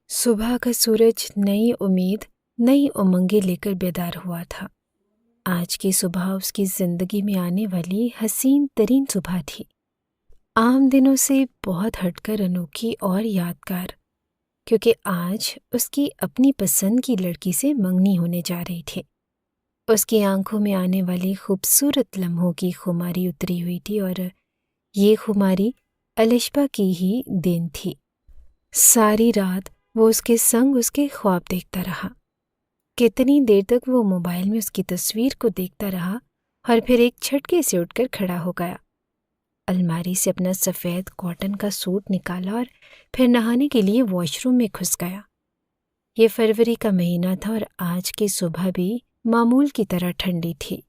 صبح کا سورج نئی امید نئی امنگیں لے کر بیدار ہوا تھا۔ آج کی صبح اس کی زندگی میں آنے والی حسین ترین صبح تھی، عام دنوں سے بہت ہٹ کر انوکھی اور یادگار، کیونکہ آج اس کی اپنی پسند کی لڑکی سے منگنی ہونے جا رہی تھی۔ اس کی آنکھوں میں آنے والی خوبصورت لمحوں کی خماری اتری ہوئی تھی، اور یہ خماری الشبا کی ہی دین تھی۔ ساری رات وہ اس کے سنگ اس کے خواب دیکھتا رہا۔ کتنی دیر تک وہ موبائل میں اس کی تصویر کو دیکھتا رہا، اور پھر ایک جھٹکے سے اٹھ کر کھڑا ہو گیا۔ الماری سے اپنا سفید کاٹن کا سوٹ نکالا اور پھر نہانے کے لیے واش روم میں گھس گیا۔ یہ فروری کا مہینہ تھا اور آج کی صبح بھی معمول کی طرح ٹھنڈی تھی۔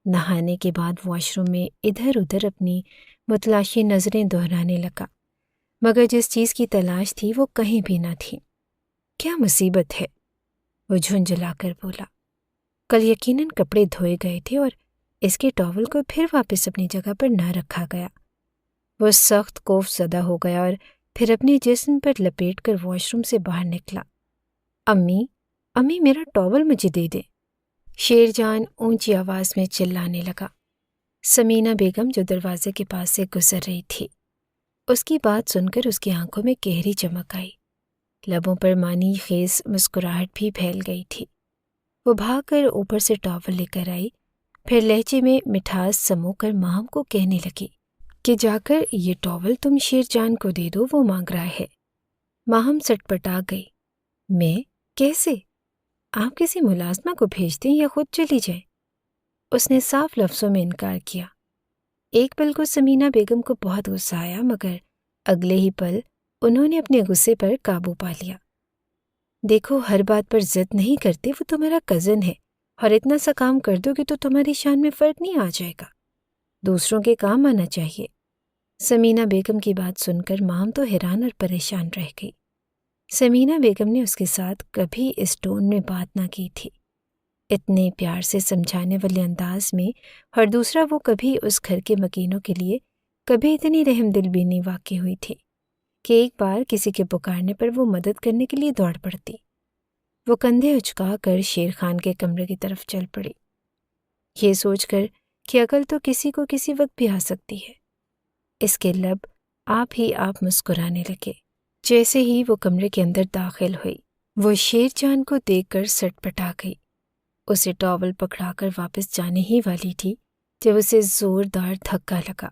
نہانے کے بعد واش روم میں ادھر ادھر اپنی متلاشی نظریں دہرانے لگا، مگر جس چیز کی تلاش تھی وہ کہیں بھی نہ تھی۔ کیا مصیبت ہے، وہ جھنجھلا کر بولا۔ کل یقیناً کپڑے دھوئے گئے تھے اور اس کے ٹاول کو پھر واپس اپنی جگہ پر نہ رکھا گیا۔ وہ سخت خوف زدہ ہو گیا اور پھر اپنے جسم پر لپیٹ کر واش روم سے باہر نکلا۔ امی، امی میرا ٹاول مجھے دے دیں، شیر جان اونچی آواز میں چلانے لگا۔ سمینہ بیگم جو دروازے کے پاس سے گزر رہی تھی، اس کی بات سن کر اس کی آنکھوں میں گہری چمک آئی، لبوں پر معنی خیز مسکراہٹ بھی پھیل گئی تھی۔ وہ بھاگ کر اوپر سے ٹاول لے کر آئی، پھر لہجے میں مٹھاس سمو کر ماہم کو کہنے لگی کہ جا کر یہ ٹاول تم شیر جان کو دے دو، وہ مانگ رہا ہے۔ ماہم سٹپٹا گئی۔ میں؟ کیسے؟ آپ کسی ملازمہ کو بھیج دیں یا خود چلی جائیں؟ اس نے صاف لفظوں میں انکار کیا۔ ایک پل کو سمینہ بیگم کو بہت غصہ آیا، مگر اگلے ہی پل انہوں نے اپنے غصے پر قابو پا لیا۔ دیکھو، ہر بات پر ضد نہیں کرتے، وہ تمہارا کزن ہے، اور اتنا سا کام کر دو گے تو تمہاری شان میں فرق نہیں آ جائے گا۔ دوسروں کے کام آنا چاہیے۔ سمینہ بیگم کی بات سن کر ماہم تو حیران اور پریشان رہ گئی۔ سمینہ بیگم نے اس کے ساتھ کبھی اس ٹون میں بات نہ کی تھی، اتنے پیار سے سمجھانے والے انداز میں، اور دوسرا وہ کبھی اس گھر کے مکینوں کے لیے کبھی اتنی رحم دل بھی نہیں واقع ہوئی تھی کہ ایک بار کسی کے پکارنے پر وہ مدد کرنے کے لیے دوڑ پڑتی۔ وہ کندھے اچکا کر شیر خان کے کمرے کی طرف چل پڑی، یہ سوچ کر کہ عقل تو کسی کو کسی وقت بھی آ سکتی ہے۔ اس کے لب آپ ہی آپ مسکرانے لگے۔ جیسے ہی وہ کمرے کے اندر داخل ہوئی، وہ شیر جان کو دیکھ کر سٹ پٹا گئی۔ اسے ٹاول پکڑا کر واپس جانے ہی والی تھی جب اسے زوردار دھکا لگا۔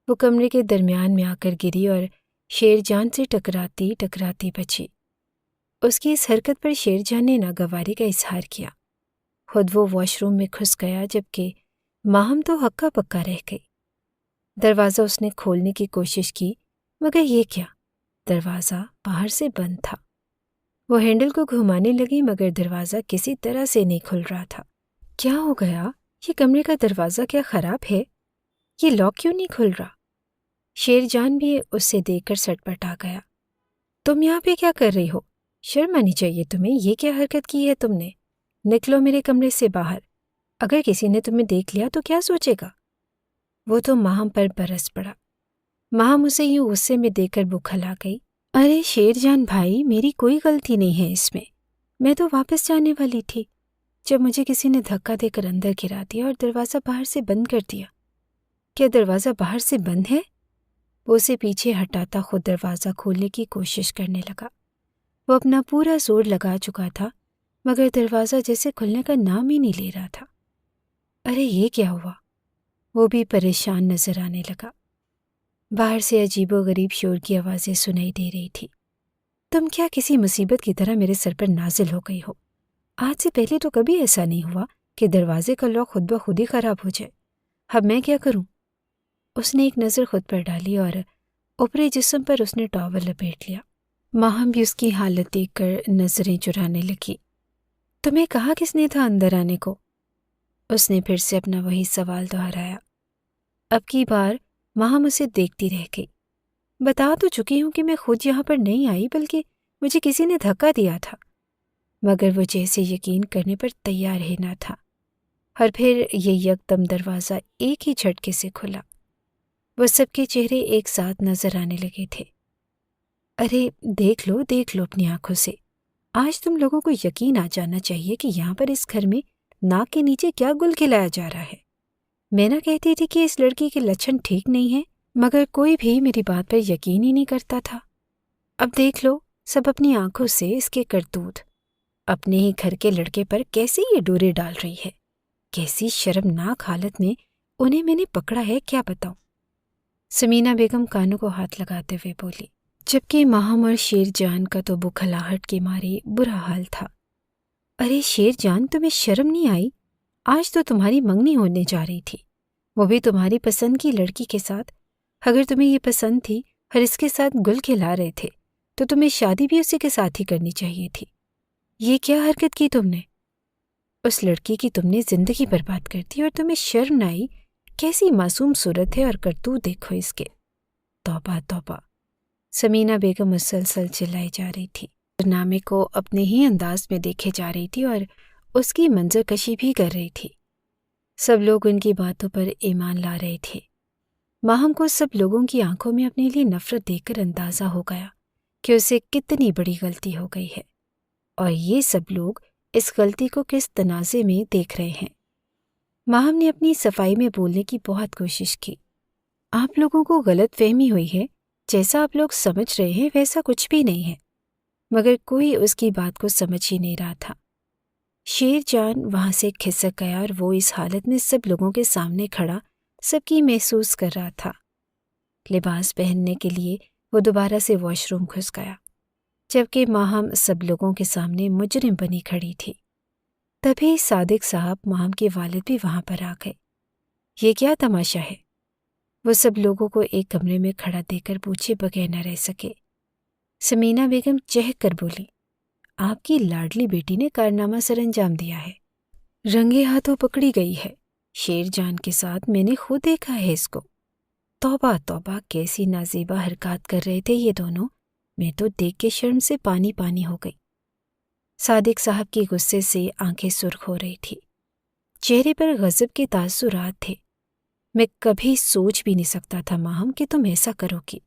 وہ کمرے کے درمیان میں آ کر گری اور شیر جان سے ٹکراتی ٹکراتی بچی۔ اس کی اس حرکت پر شیر جان نے ناگواری کا اظہار کیا۔ خود وہ واش روم میں گھس گیا، جبکہ ماہم تو ہکا پکا رہ گئی۔ دروازہ اس نے کھولنے کی کوشش کی، مگر یہ کیا، دروازہ باہر سے بند تھا۔ وہ ہینڈل کو گھمانے لگی، مگر دروازہ کسی طرح سے نہیں کھل رہا تھا۔ کیا ہو گیا؟ یہ کمرے کا دروازہ کیا خراب ہے؟ یہ لاک کیوں نہیں کھل رہا؟ شیر جان بھی اسے دیکھ کر سٹ پٹا گیا۔ تم یہاں پہ کیا کر رہی ہو؟ شرم آنی چاہیے تمہیں، یہ کیا حرکت کی ہے تم نے؟ نکلو میرے کمرے سے باہر، اگر کسی نے تمہیں دیکھ لیا تو کیا سوچے گا؟ وہ تو ماہم پر برس پڑا۔ ماہم اسے یوں غصے میں دیکھ کر بکھلا گئی۔ ارے شیر جان بھائی، میری کوئی غلطی نہیں ہے اس میں تو واپس جانے والی تھی جب مجھے کسی نے دھکا دے کر اندر گرا دیا اور دروازہ باہر سے بند کر دیا۔ کیا دروازہ باہر سے بند ہے؟ وہ اسے پیچھے ہٹاتا خود دروازہ کھولنے کی کوشش کرنے لگا۔ وہ اپنا پورا زور لگا چکا تھا، مگر دروازہ جیسے کھلنے کا نام ہی نہیں لے رہا تھا۔ ارے یہ کیا ہوا؟ وہ بھی پریشان نظر آنے لگا۔ باہر سے عجیب و غریب شور کی آوازیں سنائی دے رہی تھی۔ تم کیا کسی مصیبت کی طرح میرے سر پر نازل ہو گئی ہو؟ آج سے پہلے تو کبھی ایسا نہیں ہوا کہ دروازے کا لاک خود بخود ہی خراب ہو جائے۔ اب میں کیا کروں؟ اس نے ایک نظر خود پر ڈالی اور اوپری جسم پر اس نے ٹاول لپیٹ لیا۔ ماہم بھی اس کی حالت دیکھ کر نظریں چرانے لگی۔ تمہیں کہا کس نے تھا اندر آنے کو؟ اس نے پھر سے اپنا وہی سوال دہرایا۔ اب کی بار ماہم اسے دیکھتی رہ گئی۔ بتا تو چکی ہوں کہ میں خود یہاں پر نہیں آئی، بلکہ مجھے کسی نے دھکا دیا تھا، مگر وہ جیسے یقین کرنے پر تیار ہی نہ تھا، اور پھر یہ یکدم دروازہ ایک ہی جھٹکے سے کھلا۔ وہ سب کے چہرے ایک ساتھ نظر آنے لگے تھے۔ ارے دیکھ لو اپنی آنکھوں سے، آج تم لوگوں کو یقین آ جانا چاہیے کہ یہاں پر اس گھر میں ناک کے نیچے کیا گل کھلایا جا رہا ہے۔ میں نہ کہتی تھی کہ اس لڑکی کے لچھن ٹھیک نہیں ہیں، مگر کوئی بھی میری بات پر یقین ہی نہیں کرتا تھا۔ اب دیکھ لو سب اپنی آنکھوں سے اس کے کرتوت، اپنے ہی گھر کے لڑکے پر کیسے یہ ڈورے ڈال رہی ہے، کیسی شرمناک حالت میں انہیں میں نے پکڑا ہے کیا بتاؤں۔ سمینہ بیگم کانوں کو ہاتھ لگاتے ہوئے بولی، جبکہ ماہم اور شیر جان کا تو بکھلاہٹ کے مارے برا حال تھا۔ ارے شیر جان، تمہیں شرم نہیں آئی؟ آج تو تمہاری منگنی ہونے جا رہی تھی، وہ بھی تمہاری پسند کی لڑکی کے ساتھ۔ اگر تمہیں یہ پسند تھی اور اس کے ساتھ گل کھلا رہے تھے تو تمہیں شادی بھی اسی کے ساتھ ہی کرنی چاہیے تھی۔ یہ کیا حرکت کی تم نے؟ اس لڑکی کی تم نے زندگی برباد کر دی اور تمہیں شرم نہ آئی؟ کیسی معصوم صورت ہے اور کرتوت دیکھو اس کے۔ توبہ توبہ، سمینہ بیگم مسلسل چلائی جا رہی تھی، نامے کو اپنے ہی انداز میں دیکھے جا رہی تھی اور اس کی منظر کشی بھی کر رہی تھی۔ سب لوگ ان کی باتوں پر ایمان لا رہے تھے۔ ماہم کو سب لوگوں کی آنکھوں میں اپنے لیے نفرت دیکھ کر اندازہ ہو گیا کہ اسے کتنی بڑی غلطی ہو گئی ہے، اور یہ سب لوگ اس غلطی کو کس تنازع میں دیکھ رہے ہیں۔ ماہم نے اپنی صفائی میں بولنے کی بہت کوشش کی۔ آپ لوگوں کو غلط فہمی ہوئی ہے، جیسا آپ لوگ سمجھ رہے ہیں ویسا کچھ بھی نہیں ہے، مگر کوئی اس کی بات کو سمجھ ہی نہیں رہا تھا۔ شیر جان وہاں سے کھسک گیا اور وہ اس حالت میں سب لوگوں کے سامنے کھڑا سب کی محسوس کر رہا تھا۔ لباس پہننے کے لیے وہ دوبارہ سے واش روم گھس گیا، جبکہ ماہم سب لوگوں کے سامنے مجرم بنی کھڑی تھی۔ تبھی صادق صاحب ماہم کے والد بھی وہاں پر آ گئے۔ یہ کیا تماشا ہے؟ وہ سب لوگوں کو ایک کمرے میں کھڑا دیکھ کر پوچھے بغیر نہ رہ سکے۔ سمینہ بیگم چہک کر بولی، آپ کی لاڈلی بیٹی نے کارنامہ سر انجام دیا ہے، رنگے ہاتھوں پکڑی گئی ہے۔ شیر جان کے ساتھ میں نے خود دیکھا ہے اس کو۔ توبہ توبہ، کیسی نازیبا حرکات کر رہے تھے یہ دونوں، میں تو دیکھ کے شرم سے پانی پانی ہو گئی۔ صادق صاحب کی غصے سے آنکھیں سرخ ہو رہی تھی، چہرے پر غضب کے تاثرات تھے۔ میں کبھی سوچ بھی نہیں سکتا تھا ماہم کہ تم ایسا کرو گی،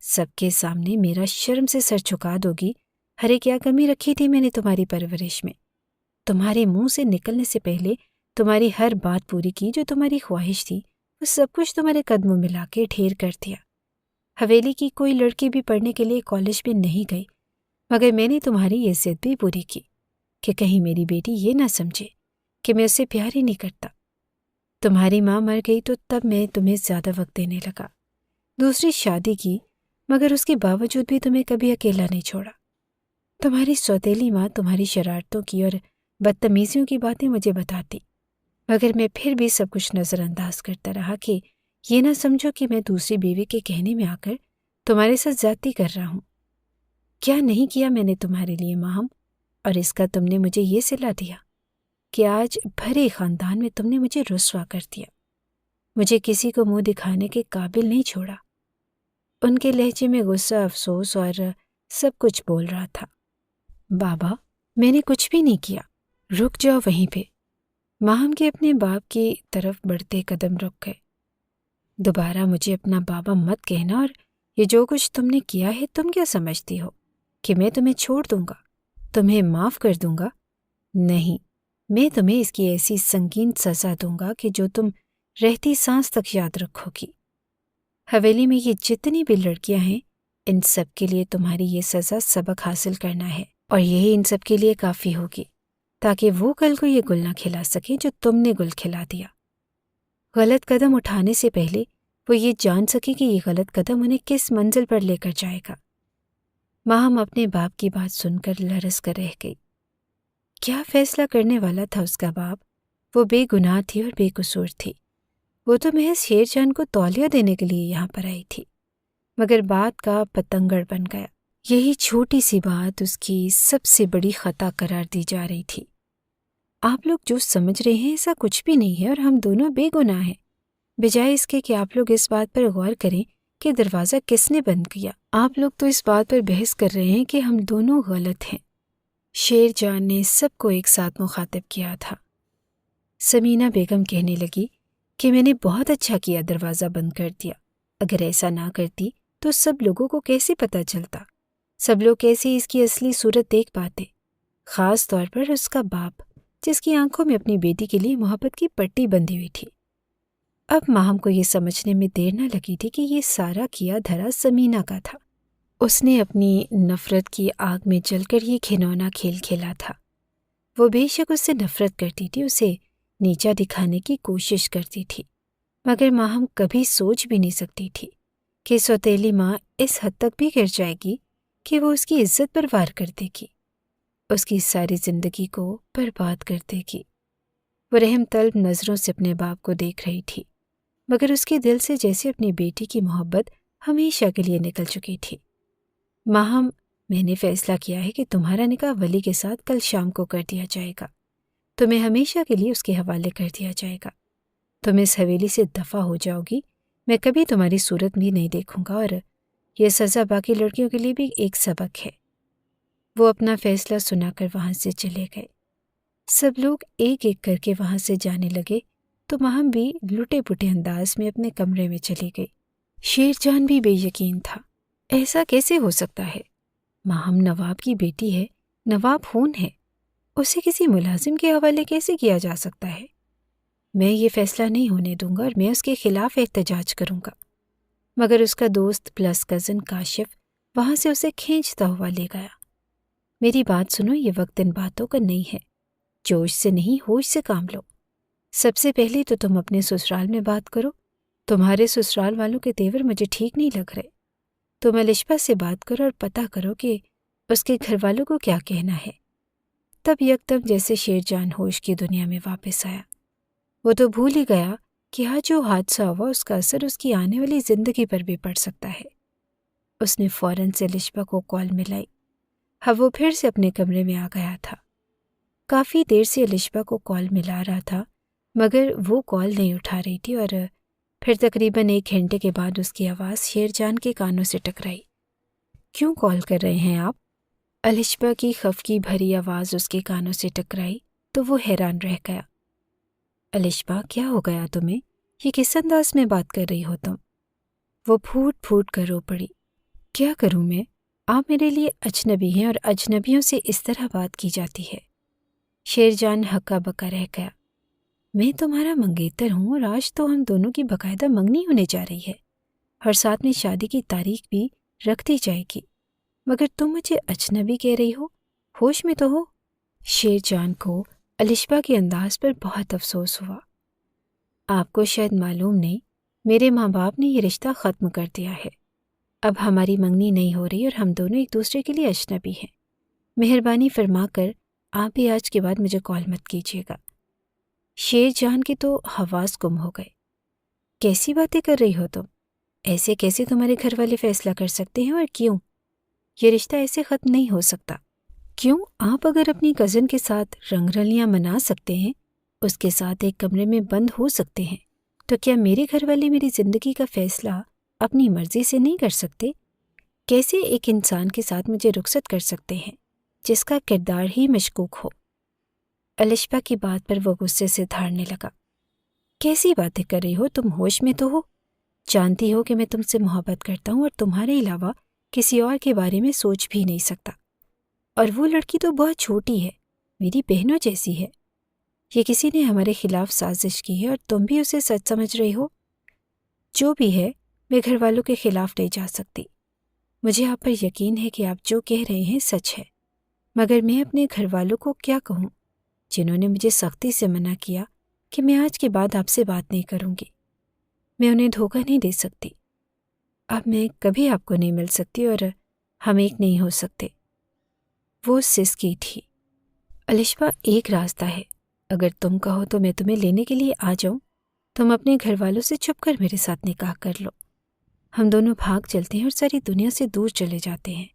سب کے سامنے میرا شرم سے سر جھکا دو گی۔ ارے کیا کمی رکھی تھی میں نے تمہاری پرورش میں؟ تمہارے منہ سے نکلنے سے پہلے تمہاری ہر بات پوری کی، جو تمہاری خواہش تھی وہ سب کچھ تمہارے قدموں میں لا کے ڈھیر کر دیا۔ حویلی کی کوئی لڑکی بھی پڑھنے کے لیے کالج میں نہیں گئی، مگر میں نے تمہاری یہ ضد بھی پوری کی کہ کہیں میری بیٹی یہ نہ سمجھے کہ میں اسے پیار ہی نہیں کرتا۔ تمہاری ماں مر گئی تو تب میں تمہیں زیادہ وقت دینے لگا، دوسری شادی کی، مگر اس کے باوجود بھی تمہیں کبھی اکیلا نہیں چھوڑا۔ تمہاری سوتیلی ماں تمہاری شرارتوں کی اور بدتمیزیوں کی باتیں مجھے بتاتی، مگر میں پھر بھی سب کچھ نظر انداز کرتا رہا کہ یہ نہ سمجھو کہ میں دوسری بیوی کے کہنے میں آ کر تمہارے ساتھ زیادتی کر رہا ہوں۔ کیا نہیں کیا میں نے تمہارے لیے ماہم، اور اس کا تم نے مجھے یہ صلہ دیا کہ آج بھرے خاندان میں تم نے مجھے رسوا کر دیا، مجھے کسی کو منہ دکھانے کے قابل نہیں چھوڑا۔ ان کے لہجے میں غصہ، افسوس اور سب کچھ بول رہا تھا۔ بابا، میں نے کچھ بھی نہیں کیا، رک جاؤ وہیں پہ۔ ماہم کے اپنے باپ کی طرف بڑھتے قدم رک گئے۔ دوبارہ مجھے اپنا بابا مت کہنا، اور یہ جو کچھ تم نے کیا ہے تم کیا سمجھتی ہو کہ میں تمہیں چھوڑ دوں گا، تمہیں معاف کر دوں گا؟ نہیں، میں تمہیں اس کی ایسی سنگین سزا دوں گا کہ جو تم رہتی سانس تک یاد رکھو گی۔ حویلی میں یہ جتنی بھی لڑکیاں ہیں، ان سب کے لیے تمہاری یہ سزا سبق حاصل کرنا ہے، اور یہی ان سب کے لیے کافی ہوگی، تاکہ وہ کل کو یہ گل نہ کھلا سکیں جو تم نے گل کھلا دیا۔ غلط قدم اٹھانے سے پہلے وہ یہ جان سکے کہ یہ غلط قدم انہیں کس منزل پر لے کر جائے گا۔ ماہم اپنے باپ کی بات سن کر لرز کر رہ گئی۔ کیا فیصلہ کرنے والا تھا اس کا باپ؟ وہ بے گناہ تھی اور بے قصور تھی، وہ تو محض شیر جان کو تولیہ دینے کے لیے یہاں پر آئی تھی، مگر بات کا پتنگڑ بن گیا۔ یہی چھوٹی سی بات اس کی سب سے بڑی خطا قرار دی جا رہی تھی۔ آپ لوگ جو سمجھ رہے ہیں ایسا کچھ بھی نہیں ہے، اور ہم دونوں بے گناہ ہیں۔ بجائے اس کے کہ آپ لوگ اس بات پر غور کریں کہ دروازہ کس نے بند کیا، آپ لوگ تو اس بات پر بحث کر رہے ہیں کہ ہم دونوں غلط ہیں۔ شیر جان نے سب کو ایک ساتھ مخاطب کیا تھا۔ سمینہ بیگم کہنے لگی کہ میں نے بہت اچھا کیا دروازہ بند کر دیا، اگر ایسا نہ کرتی تو سب لوگوں کو کیسے پتہ چلتا سب لوگ کیسے اس کی اصلی صورت دیکھ پاتے، خاص طور پر اس کا باپ، جس کی آنکھوں میں اپنی بیٹی کے لیے محبت کی پٹی بندھی ہوئی تھی۔ اب ماہم کو یہ سمجھنے میں دیر نہ لگی تھی کہ یہ سارا کیا دھرا سمینہ کا تھا۔ اس نے اپنی نفرت کی آگ میں جل کر یہ گھنونا کھیل کھیلا تھا۔ وہ بے شک اس سے نفرت کرتی تھی، اسے نیچا دکھانے کی کوشش کرتی تھی، مگر ماہم کبھی سوچ بھی نہیں سکتی تھی کہ سوتیلی ماں اس حد تک بھی گر جائے گی کہ وہ اس کی عزت پر وار کر دے گی، اس کی ساری زندگی کو برباد کر دے گی۔ وہ رحم طلب نظروں سے اپنے باپ کو دیکھ رہی تھی، مگر اس کے دل سے جیسے اپنی بیٹی کی محبت ہمیشہ کے لیے نکل چکی تھی۔ ماہم، میں نے فیصلہ کیا ہے کہ تمہارا نکاح ولی کے ساتھ کل شام کو کر دیا جائے گا، تمہیں ہمیشہ کے لیے اس کے حوالے کر دیا جائے گا، تم اس حویلی سے دفع ہو جاؤ گی، میں کبھی تمہاری صورت بھی نہیں دیکھوں گا، اور یہ سزا باقی لڑکیوں کے لیے بھی ایک سبق ہے۔ وہ اپنا فیصلہ سنا کر وہاں سے چلے گئے۔ سب لوگ ایک ایک کر کے وہاں سے جانے لگے تو ماہم بھی لٹے پٹے انداز میں اپنے کمرے میں چلی گئی۔ شیر جان بھی بے یقین تھا، ایسا کیسے ہو سکتا ہے؟ ماہم نواب کی بیٹی ہے، نواب خون ہے، اسے کسی ملازم کے حوالے کیسے کیا جا سکتا ہے؟ میں یہ فیصلہ نہیں ہونے دوں گا اور میں اس کے خلاف احتجاج کروں گا۔ مگر اس کا دوست پلس کزن کاشف وہاں سے اسے کھینچتا ہوا لے گیا۔ میری بات سنو، یہ وقت ان باتوں کا نہیں ہے، جوش سے نہیں ہوش سے کام لو۔ سب سے پہلے تو تم اپنے سسرال میں بات کرو، تمہارے سسرال والوں کے تیور مجھے ٹھیک نہیں لگ رہے۔ تم الشبا سے بات کرو اور پتہ کرو کہ اس کے گھر والوں کو کیا کہنا ہے۔ تب یکدم جیسے شیر جان ہوش کی دنیا میں واپس آیا۔ وہ تو بھول ہی گیا کہ آج جو حادثہ ہوا اس کا اثر اس کی آنے والی زندگی پر بھی پڑ سکتا ہے۔ اس نے فوراً سے الشبا کو کال ملائی۔ اب وہ پھر سے اپنے کمرے میں آ گیا تھا۔ کافی دیر سے الشبا کو کال ملا رہا تھا، مگر وہ کال نہیں اٹھا رہی تھی، اور پھر تقریباً 1 گھنٹے کے بعد اس کی آواز شیر جان کے کانوں سے ٹکرائی۔ کیوں کال کر رہے ہیں آپ؟ الشبا کی خفگی بھری آواز اس کے کانوں سے ٹکرائی تو وہ حیران رہ گیا۔ الشبا، کیا ہو گیا تمہیں؟ یہ کس انداز میں بات کر رہی ہو تم؟ وہ پھوٹ پھوٹ کر رو پڑی۔ کیا کروں میں؟ آپ میرے لیے اجنبی ہیں اور اجنبیوں سے اس طرح بات کی جاتی ہے۔ شیر جان ہکا بکا رہ گیا۔ میں تمہارا منگیتر ہوں اور آج تو ہم دونوں کی باقاعدہ منگنی ہونے جا رہی ہے اور ساتھ میں شادی کی تاریخ بھی رکھ دی جائے گی، مگر تم مجھے اجنبی کہہ رہی ہو؟ ہوش میں تو ہو؟ شیر جان کو الشبا کے انداز پر بہت افسوس ہوا۔ آپ کو شاید معلوم نہیں، میرے ماں باپ نے یہ رشتہ ختم کر دیا ہے۔ اب ہماری منگنی نہیں ہو رہی اور ہم دونوں ایک دوسرے کے لیے اجنبی ہیں۔ مہربانی فرما کر آپ بھی آج کے بعد مجھے کال مت کیجیے گا۔ شیر جان کے تو حواس گم ہو گئے۔ کیسی باتیں کر رہی ہو تم؟ ایسے کیسے تمہارے گھر والے فیصلہ کر سکتے ہیں اور کیوں؟ یہ رشتہ ایسے ختم نہیں ہو سکتا۔ کیوں؟ آپ اگر اپنی کزن کے ساتھ رنگ رلیاں منا سکتے ہیں، اس کے ساتھ ایک کمرے میں بند ہو سکتے ہیں، تو کیا میرے گھر والے میری زندگی کا فیصلہ اپنی مرضی سے نہیں کر سکتے؟ کیسے ایک انسان کے ساتھ مجھے رخصت کر سکتے ہیں جس کا کردار ہی مشکوک ہو؟ الشبا کی بات پر وہ غصے سے دھاڑنے لگا۔ کیسی باتیں کر رہی ہو تم؟ ہوش میں تو ہو؟ جانتی ہو کہ میں تم سے محبت کرتا ہوں اور تمہارے علاوہ کسی اور کے بارے میں سوچ بھی نہیں سکتا، اور وہ لڑکی تو بہت چھوٹی ہے، میری بہنوں جیسی ہے۔ یہ کسی نے ہمارے خلاف سازش کی ہے اور تم بھی اسے سچ سمجھ رہی ہو۔ جو بھی ہے، میں گھر والوں کے خلاف نہیں جا سکتی۔ مجھے آپ پر یقین ہے کہ آپ جو کہہ رہے ہیں سچ ہے، مگر میں اپنے گھر والوں کو کیا کہوں، جنہوں نے مجھے سختی سے منع کیا کہ میں آج کے بعد آپ سے بات نہیں کروں گی۔ میں انہیں دھوکہ نہیں دے سکتی۔ اب میں کبھی آپ کو نہیں مل سکتی اور ہم ایک نہیں ہو سکتے۔ وہ سسکی تھی۔ الشبا، ایک راستہ ہے، اگر تم کہو تو میں تمہیں لینے کے لیے آ جاؤں۔ تم اپنے گھر والوں سے چھپ کر میرے ساتھ نکاح کر لو، ہم دونوں بھاگ چلتے ہیں اور ساری دنیا سے دور چلے جاتے ہیں،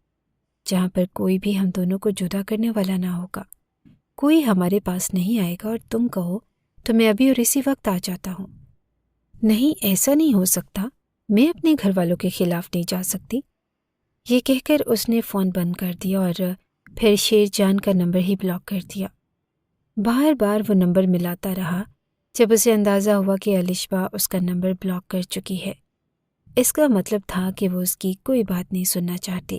جہاں پر کوئی بھی ہم دونوں کو جدا کرنے والا نہ ہوگا، کوئی ہمارے پاس نہیں آئے گا، اور تم کہو تو میں ابھی اور اسی وقت آ جاتا ہوں۔ نہیں، ایسا نہیں ہو سکتا، میں اپنے گھر والوں کے خلاف نہیں جا سکتی۔ یہ کہہ کر اس نے فون بند کر دیا اور پھر شیر جان کا نمبر ہی بلاک کر دیا۔ بار بار وہ نمبر ملاتا رہا جب اسے اندازہ ہوا کہ الشبا اس کا نمبر بلاک کر چکی ہے۔ اس کا مطلب تھا کہ وہ اس کی کوئی بات نہیں سننا چاہتی۔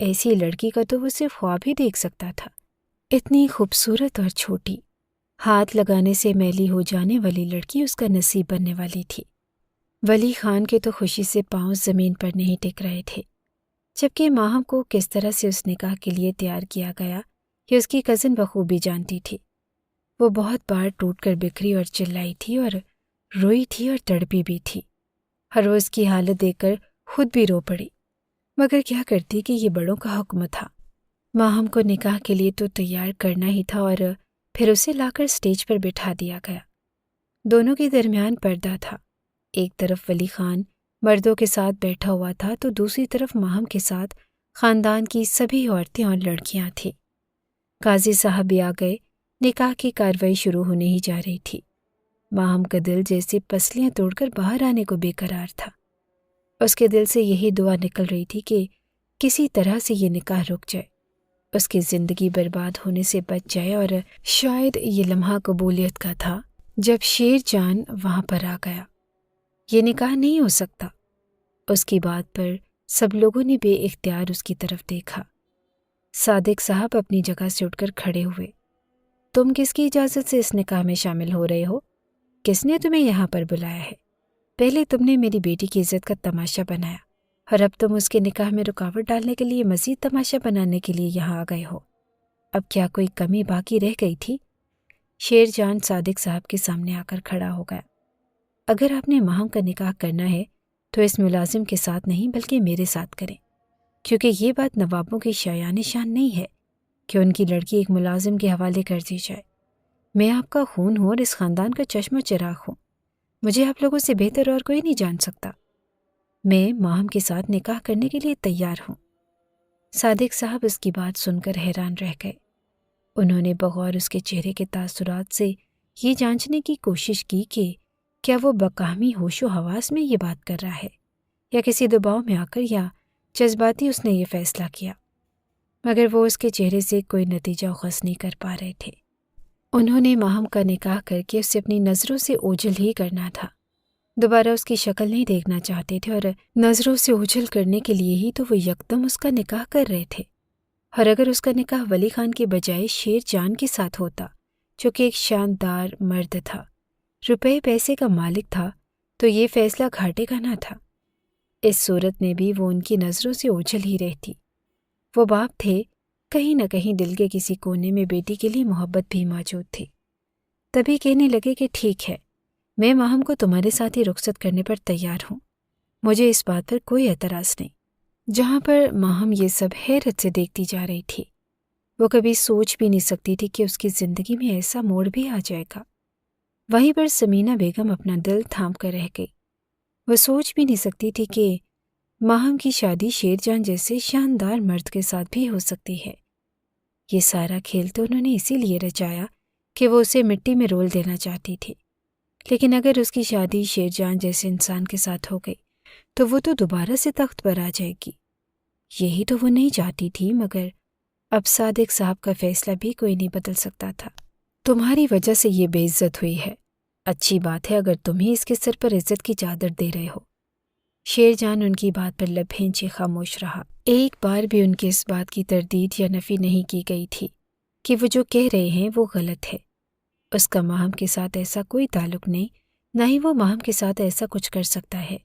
ایسی لڑکی کا تو وہ صرف خواب ہی دیکھ سکتا تھا، اتنی خوبصورت اور چھوٹی، ہاتھ لگانے سے میلی ہو جانے والی لڑکی اس کا نصیب بننے والی تھی۔ ولی خان کے تو خوشی سے پاؤں زمین پر نہیں ٹک رہے تھے، جبکہ ماہم کو کس طرح سے اس نکاح کے لیے تیار کیا گیا یہ اس کی کزن بخوبی جانتی تھی۔ وہ بہت بار ٹوٹ کر بکھری اور چلائی تھی اور روئی تھی اور تڑپی بھی تھی۔ ہر روز کی حالت دیکھ کر خود بھی رو پڑی، مگر کیا کرتی کہ یہ بڑوں کا حکم تھا۔ ماہم کو نکاح کے لیے تو تیار کرنا ہی تھا اور پھر اسے لا کر اسٹیج پر بٹھا دیا گیا۔ دونوں کے درمیان پردہ تھا، ایک طرف ولی خان مردوں کے ساتھ بیٹھا ہوا تھا تو دوسری طرف ماہم کے ساتھ خاندان کی سبھی عورتیں اور لڑکیاں تھیں۔ قاضی صاحب بھی آ گئے، نکاح کی کارروائی شروع ہونے ہی جا رہی تھی۔ ماہم کا دل جیسے پسلیاں توڑ کر باہر آنے کو بے قرار تھا۔ اس کے دل سے یہی دعا نکل رہی تھی کہ کسی طرح سے یہ نکاح رک جائے، اس کی زندگی برباد ہونے سے بچ جائے، اور شاید یہ لمحہ قبولیت کا تھا جب شیر جان وہاں پر آ گیا۔ یہ نکاح نہیں ہو سکتا۔ اس کی بات پر سب لوگوں نے بے اختیار اس کی طرف دیکھا۔ صادق صاحب اپنی جگہ سے اٹھ کر کھڑے ہوئے۔ تم کس کی اجازت سے اس نکاح میں شامل ہو رہے ہو؟ کس نے تمہیں یہاں پر بلایا ہے؟ پہلے تم نے میری بیٹی کی عزت کا تماشا بنایا اور اب تم اس کے نکاح میں رکاوٹ ڈالنے کے لیے مزید تماشا بنانے کے لیے یہاں آ گئے ہو۔ اب کیا کوئی کمی باقی رہ گئی تھی؟ شیر جان صادق صاحب کے سامنے آ کر کھڑا ہو گیا۔ اگر آپ نے ماہم کا نکاح کرنا ہے تو اس ملازم کے ساتھ نہیں بلکہ میرے ساتھ کریں، کیونکہ یہ بات نوابوں کی شایان شان نہیں ہے کہ ان کی لڑکی ایک ملازم کے حوالے کر دی جائے۔ میں آپ کا خون ہوں اور اس خاندان کا چشم و چراغ ہوں، مجھے آپ لوگوں سے بہتر اور کوئی نہیں جان سکتا۔ میں ماہم کے ساتھ نکاح کرنے کے لیے تیار ہوں۔ صادق صاحب اس کی بات سن کر حیران رہ گئے۔ انہوں نے بغور اس کے چہرے کے تاثرات سے یہ جانچنے کی کوشش کی کہ کیا وہ بکامی ہوش و حواس میں یہ بات کر رہا ہے یا کسی دباؤ میں آ کر یا جذباتی اس نے یہ فیصلہ کیا، مگر وہ اس کے چہرے سے کوئی نتیجہ اخذ نہیں کر پا رہے تھے۔ انہوں نے ماہم کا نکاح کر کے اسے اپنی نظروں سے اوجھل ہی کرنا تھا، دوبارہ اس کی شکل نہیں دیکھنا چاہتے تھے، اور نظروں سے اوجھل کرنے کے لیے ہی تو وہ یکدم اس کا نکاح کر رہے تھے۔ اور اگر اس کا نکاح ولی خان کے بجائے شیر جان کے ساتھ ہوتا جو کہ ایک شاندار مرد تھا، روپے پیسے کا مالک تھا، تو یہ فیصلہ گھاٹے کا نہ تھا۔ اس صورت میں بھی وہ ان کی نظروں سے اوجھل ہی رہتی۔ وہ باپ تھے، کہیں نہ کہیں دل کے کسی کونے میں بیٹی کے لیے محبت بھی موجود تھی۔ تبھی کہنے لگے کہ ٹھیک ہے، میں ماہم کو تمہارے ساتھ ہی رخصت کرنے پر تیار ہوں، مجھے اس بات پر کوئی اعتراض نہیں۔ جہاں پر ماہم یہ سب حیرت سے دیکھتی جا رہی تھی، وہ کبھی سوچ بھی نہیں سکتی تھی کہ اس کی زندگی میں ایسا موڑ بھی آ جائے گا۔ وہیں پر سمینہ بیگم اپنا دل تھام کر رہ گئی۔ وہ سوچ بھی نہیں سکتی تھی کہ ماہم کی شادی شیر جان جیسے شاندار مرد کے ساتھ بھی ہو سکتی ہے۔ یہ سارا کھیل تو انہوں نے اسی لیے رچایا کہ وہ اسے مٹی میں رول دینا چاہتی تھی، لیکن اگر اس کی شادی شیر جان جیسے انسان کے ساتھ ہو گئی تو وہ تو دوبارہ سے تخت پر آ جائے گی۔ یہی تو وہ نہیں چاہتی تھی، مگر اب صادق صاحب کا فیصلہ بھی کوئی نہیں بدل سکتا تھا۔ تمہاری وجہ سے یہ بے عزت ہوئی ہے، اچھی بات ہے اگر تم ہی اس کے سر پر عزت کی چادر دے رہے ہو۔ شیر جان ان کی بات پر لب بھینچے خاموش رہا۔ ایک بار بھی ان کی اس بات کی تردید یا نفی نہیں کی گئی تھی کہ وہ جو کہہ رہے ہیں وہ غلط ہے۔ اس کا ماہم کے ساتھ ایسا کوئی تعلق نہیں، نہ ہی وہ ماہم کے ساتھ ایسا کچھ کر سکتا ہے۔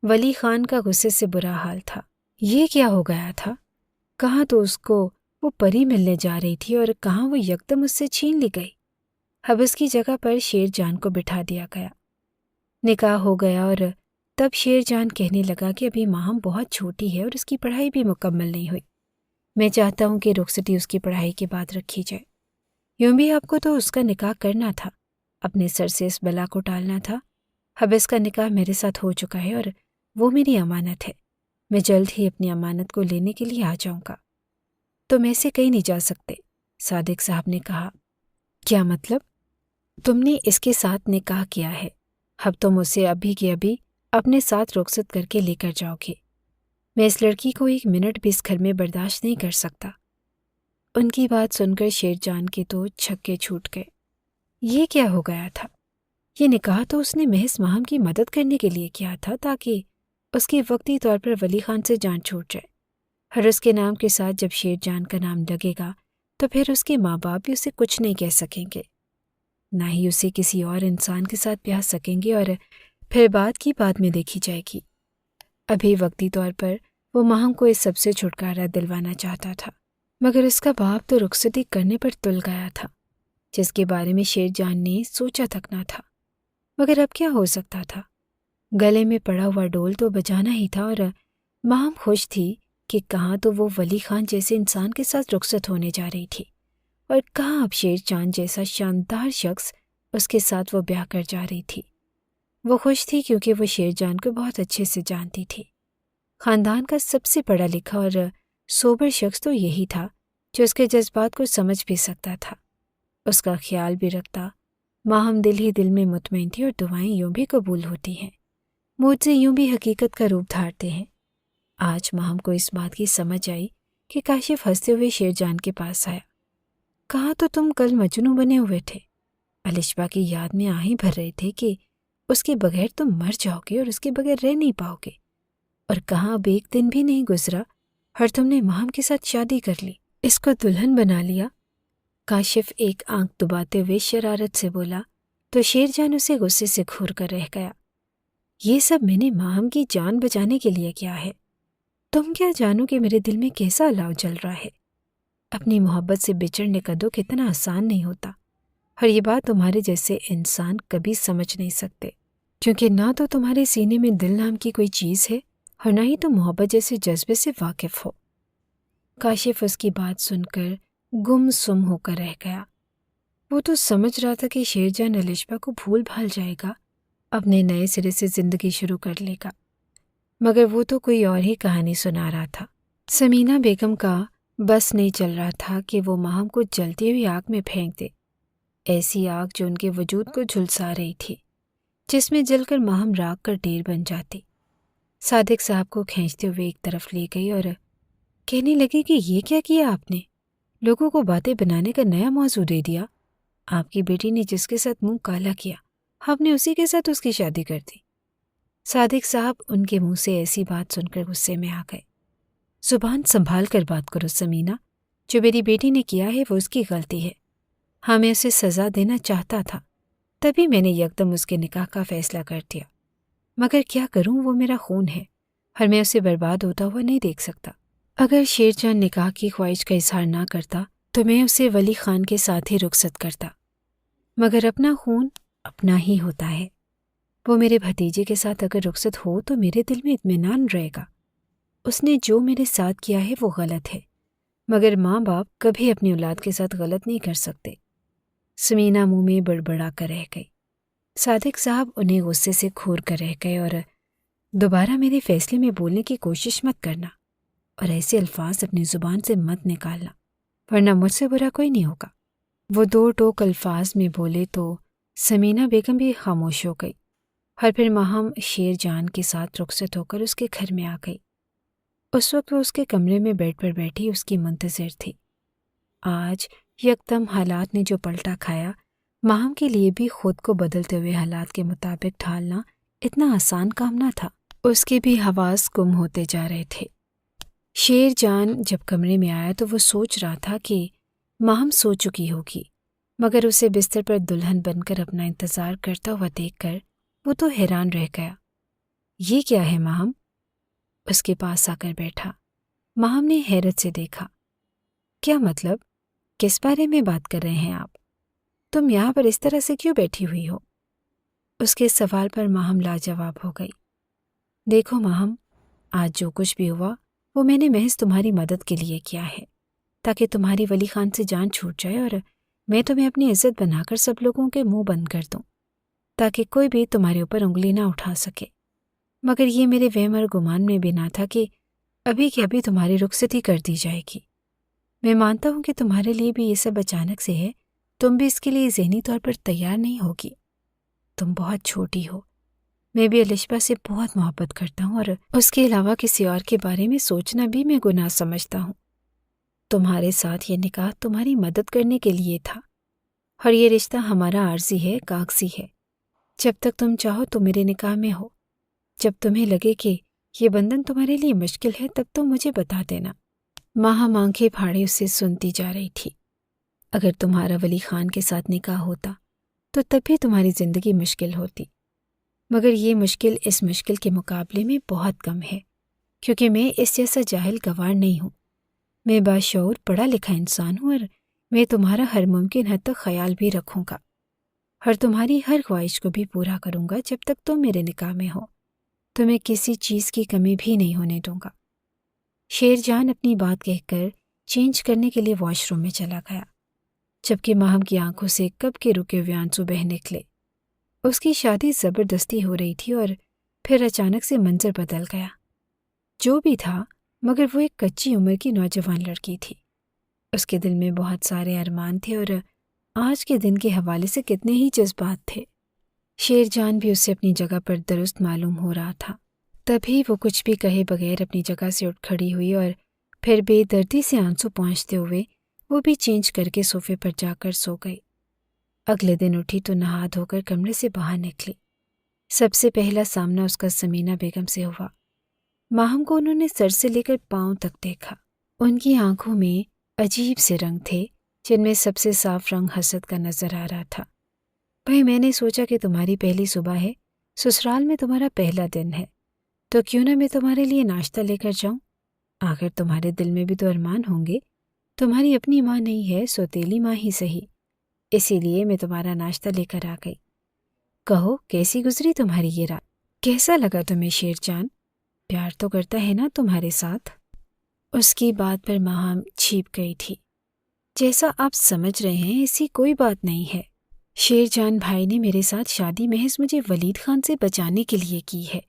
ولی خان کا غصے سے برا حال تھا۔ یہ کیا ہو گیا تھا؟ کہاں تو اس کو وہ پری ملنے جا رہی تھی اور کہاں وہ یکدم اس سے چھین لی گئی۔ اب اس کی جگہ پر شیر جان کو بٹھا دیا گیا۔ نکاح ہو گیا اور تب شیر جان کہنے لگا کہ ابھی ماہم بہت چھوٹی ہے اور اس کی پڑھائی بھی مکمل نہیں ہوئی۔ میں چاہتا ہوں کہ رخصتی اس کی پڑھائی کے بعد رکھی جائے۔ یوں بھی آپ کو تو اس کا نکاح کرنا تھا، اپنے سر سے اس بلا کو ٹالنا تھا۔ اب اس کا نکاح میرے ساتھ ہو چکا ہے اور وہ میری امانت ہے، میں جلد ہی اپنی امانت کو لینے کے لیے آ جاؤں گا۔ تم ایسے کہیں نہیں جا سکتے، صادق صاحب نے کہا۔ کیا مطلب؟ تم نے اس کے ساتھ نکاح کیا ہے، اب تم اسے ابھی کے ابھی اپنے ساتھ رخصت کر کے لے کر جاؤ گے۔ میں اس لڑکی کو ایک منٹ بھی اس گھر میں برداشت نہیں کر سکتا۔ ان کی بات سن کر شیر جان کے تو چھکے چھوٹ گئے۔ یہ کیا ہو گیا تھا؟ یہ نکاح تو اس نے محض ماہم کی مدد کرنے کے لیے کیا تھا تاکہ اس کی وقتی طور پر ولی خان سے جان چھوٹ جائے۔ اور اس کے نام کے ساتھ جب شیر جان کا نام لگے گا تو پھر اس کے ماں باپ بھی اسے کچھ نہیں کہہ سکیں گے، نہ ہی اسے کسی اور انسان کے ساتھ بیاہ سکیں گے، اور پھر بات کی بعد میں دیکھی جائے گی۔ ابھی وقتی طور پر وہ ماہم کو اس سب سے چھٹکارا دلوانا چاہتا تھا، مگر اس کا باپ تو رخصتی کرنے پر تل گیا تھا، جس کے بارے میں شیر جان نے سوچا تک نہ تھا۔ مگر اب کیا ہو سکتا تھا؟ گلے میں پڑا ہوا ڈول تو بجانا ہی تھا، اور ماہم خوش تھی کہ کہاں تو وہ ولی خان جیسے انسان کے ساتھ رخصت ہونے جا رہی تھی، اور کہاں اب شیر چاند جیسا شاندار شخص اس کے ساتھ وہ بیاہ کر جا رہی تھی۔ وہ خوش تھی کیونکہ وہ شیر جان کو بہت اچھے سے جانتی تھی۔ خاندان کا سب سے پڑھا لکھا اور سوبر شخص تو یہی تھا جو اس کے جذبات کو سمجھ بھی سکتا تھا، اس کا خیال بھی رکھتا۔ ماہم دل ہی دل میں مطمئن تھی، اور دعائیں یوں بھی قبول ہوتی ہیں، معجزے یوں بھی حقیقت کا روپ دھارتے ہیں۔ آج ماہم کو اس بات کی سمجھ آئی کہ کاشف ہنستے ہوئے شیر جان کے پاس آیا۔ کہا تو تم کل مجنوں بنے ہوئے تھے، الشبا کی یاد میں آہیں بھر رہے تھے کہ اس کے بغیر تم مر جاؤ گے اور اس کے بغیر رہ نہیں پاؤ گے، اور کہاں اب ایک دن بھی نہیں گزرا اور تم نے ماہم کے ساتھ شادی کر لی، اس کو دلہن بنا لیا۔ کاشف ایک آنکھ دباتے ہوئے شرارت سے بولا تو شیر جان اسے غصے سے گھور کر رہ گیا۔ یہ سب میں نے ماہم کی جان بچانے کے لیے کیا ہے؟ تم کیا جانو کہ میرے دل میں کیسا الاؤ جل رہا ہے؟ اپنی محبت سے بچڑنے کا دکھ اتنا آسان نہیں ہوتا، اور یہ بات تمہارے جیسے انسان کبھی سمجھ نہیں سکتے، کیونکہ نہ تو تمہارے سینے میں دل نام کی کوئی چیز ہے اور نہ ہی تم محبت جیسے جذبے سے واقف ہو۔ کاشف اس کی بات سن کر گم سم ہو کر رہ گیا۔ وہ تو سمجھ رہا تھا کہ شیر جان الشبا کو بھول بھال جائے گا، اپنے نئے سرے سے زندگی شروع کر لے گا، مگر وہ تو کوئی اور ہی کہانی سنا رہا تھا۔ سمینہ بیگم کا بس نہیں چل رہا تھا کہ وہ ماہم کو جلتی ہوئی آگ میں پھینک دے، ایسی آگ جو ان کے وجود کو جھلسا رہی تھی، جس میں جل کر ماہم راکھ کر ڈیر بن جاتی۔ صادق صاحب کو کھینچتے ہوئے ایک طرف لے گئی اور کہنے لگی کہ یہ کیا کیا آپ نے؟ لوگوں کو باتیں بنانے کا نیا موضوع دے دیا۔ آپ کی بیٹی نے جس کے ساتھ منہ کالا کیا، آپ نے اسی کے ساتھ اس کی شادی کر دی۔ صادق صاحب ان کے منہ سے ایسی بات سن کر غصے میں آ گئے۔ زبان سنبھال کر بات کرو سمینہ، جو میری بیٹی نے کیا ہے وہ اس کی غلطی ہے، ہاں میں اسے سزا دینا چاہتا تھا، تبھی میں نے یکدم اس کے نکاح کا فیصلہ کر دیا، مگر کیا کروں، وہ میرا خون ہے اور میں اسے برباد ہوتا ہوا نہیں دیکھ سکتا۔ اگر شیر جان نکاح کی خواہش کا اظہار نہ کرتا تو میں اسے ولی خان کے ساتھ ہی رخصت کرتا، مگر اپنا خون اپنا ہی ہوتا ہے۔ وہ میرے بھتیجے کے ساتھ اگر رخصت ہو تو میرے دل میں اطمینان رہے گا۔ اس نے جو میرے ساتھ کیا ہے وہ غلط ہے، مگر ماں باپ کبھی اپنی اولاد کے ساتھ غلط نہیں کر سکتے۔ سمینہ منہ میں بڑبڑا کر رہ گئی۔ صادق صاحب انہیں غصے سے گھور کر رہ گئے اور دوبارہ میرے فیصلے میں بولنے کی کوشش مت کرنا، اور ایسے الفاظ اپنی زبان سے مت نکالنا، ورنہ مجھ سے برا کوئی نہیں ہوگا۔ وہ دو ٹوک الفاظ میں بولے تو سمینہ بیگم بھی خاموش ہو گئی، اور پھر ماہم شیر جان کے ساتھ رخصت ہو کر اس کے گھر میں آ گئی۔ اس وقت وہ اس کے کمرے میں بیڈ پر بیٹھی اس کی منتظر تھی۔ آج یکدم حالات نے جو پلٹا کھایا، ماہم کے لیے بھی خود کو بدلتے ہوئے حالات کے مطابق ڈھالنا اتنا آسان کام نہ تھا۔ اس کے بھی حواس گم ہوتے جا رہے تھے۔ شیر جان جب کمرے میں آیا تو وہ سوچ رہا تھا کہ ماہم سو چکی ہوگی، مگر اسے بستر پر دلہن بن کر اپنا انتظار کرتا ہوا دیکھ کر وہ تو حیران رہ گیا۔ یہ کیا ہے ماہم؟ اس کے پاس آ کر بیٹھا۔ ماہم نے حیرت سے دیکھا۔ کیا مطلب؟ کس بارے میں بات کر رہے ہیں آپ؟ تم یہاں پر اس طرح سے کیوں بیٹھی ہوئی ہو؟ اس کے سوال پر ماہم لاجواب ہو گئی۔ دیکھو ماہم، آج جو کچھ بھی ہوا وہ میں نے محض تمہاری مدد کے لیے کیا ہے، تاکہ تمہاری ولی خان سے جان چھوٹ جائے اور میں تمہیں اپنی عزت بنا کر سب لوگوں کے منہ بند کر دوں، تاکہ کوئی بھی تمہارے اوپر انگلی نہ اٹھا سکے۔ مگر یہ میرے وہم اور گمان میں بھی نہ تھا کہ ابھی کے ابھی تمہاری رخصتی کر دی جائے گی۔ میں مانتا ہوں کہ تمہارے لیے بھی یہ سب اچانک سے ہے، تم بھی اس کے لیے ذہنی طور پر تیار نہیں ہوگی۔ تم بہت چھوٹی ہو، میں بھی الشبا سے بہت محبت کرتا ہوں، اور اس کے علاوہ کسی اور کے بارے میں سوچنا بھی میں گناہ سمجھتا ہوں۔ تمہارے ساتھ یہ نکاح تمہاری مدد کرنے کے لیے تھا، اور یہ رشتہ ہمارا عارضی ہے، کاغذی ہے۔ جب تک تم چاہو تو میرے نکاح میں ہو، جب تمہیں لگے کہ یہ بندھن تمہارے لیے مشکل ہے تب تو مجھے بتا دینا۔ ماہم آنکھیں پھاڑے اسے سنتی جا رہی تھی۔ اگر تمہارا ولی خان کے ساتھ نکاح ہوتا تو تب بھی تمہاری زندگی مشکل ہوتی، مگر یہ مشکل اس مشکل کے مقابلے میں بہت کم ہے، کیونکہ میں اس جیسا جاہل گوار نہیں ہوں۔ میں باشعور پڑھا لکھا انسان ہوں اور میں تمہارا ہر ممکن حد تک خیال بھی رکھوں گا اور تمہاری ہر خواہش کو بھی پورا کروں گا جب تک تم میرے نکاح میں ہو۔ تمہیں کسی چیز کی کمی بھی نہیں ہونے دوں گا۔ شیر جان اپنی بات کہہ کر چینج کرنے کے لیے واش روم میں چلا گیا، جبکہ ماہم کی آنکھوں سے کب کے رکے ہوئے آنسو بہہ نکلے۔ اس کی شادی زبردستی ہو رہی تھی اور پھر اچانک سے منظر بدل گیا۔ جو بھی تھا، مگر وہ ایک کچی عمر کی نوجوان لڑکی تھی۔ اس کے دل میں بہت سارے ارمان تھے اور آج کے دن کے حوالے سے کتنے ہی جذبات تھے۔ شیر جان بھی اسے اپنی جگہ پر درست معلوم ہو رہا تھا۔ تبھی وہ کچھ بھی کہے بغیر اپنی جگہ سے اٹھ کھڑی ہوئی اور پھر بے دردی سے آنسو پہنچتے ہوئے وہ بھی چینج کر کے صوفے پر جا کر سو گئی۔ اگلے دن اٹھی تو نہا دھو کر کمرے سے باہر نکلی۔ سب سے پہلا سامنا اس کا سمینہ بیگم سے ہوا۔ ماہم کو انہوں نے سر سے لے کر پاؤں تک دیکھا۔ ان کی آنکھوں میں عجیب سے رنگ تھے، جن میں سب سے صاف رنگ حسد کا نظر آ رہا تھا۔ بھائی، میں نے سوچا کہ تمہاری پہلی صبح ہے، سسرال میں تمہارا پہلا دن ہے، تو کیوں نہ میں تمہارے لیے ناشتہ لے کر جاؤں؟ آخر تمہارے دل میں بھی تو ارمان ہوں گے۔ تمہاری اپنی ماں نہیں ہے، سوتیلی ماں ہی صحیح، اسی لیے میں تمہارا ناشتہ لے کر آ گئی۔ کہو، کیسی گزری تمہاری یہ رات؟ کیسا لگا تمہیں شیر جان؟ پیار تو کرتا ہے نا تمہارے ساتھ؟ اس کی بات پر ماہم چھیپ گئی تھی۔ جیسا آپ سمجھ رہے ہیں ایسی کوئی بات نہیں ہے۔ شیر جان بھائی نے میرے ساتھ شادی محض مجھے ولید خان سے بچانے کے لیے کی ہے۔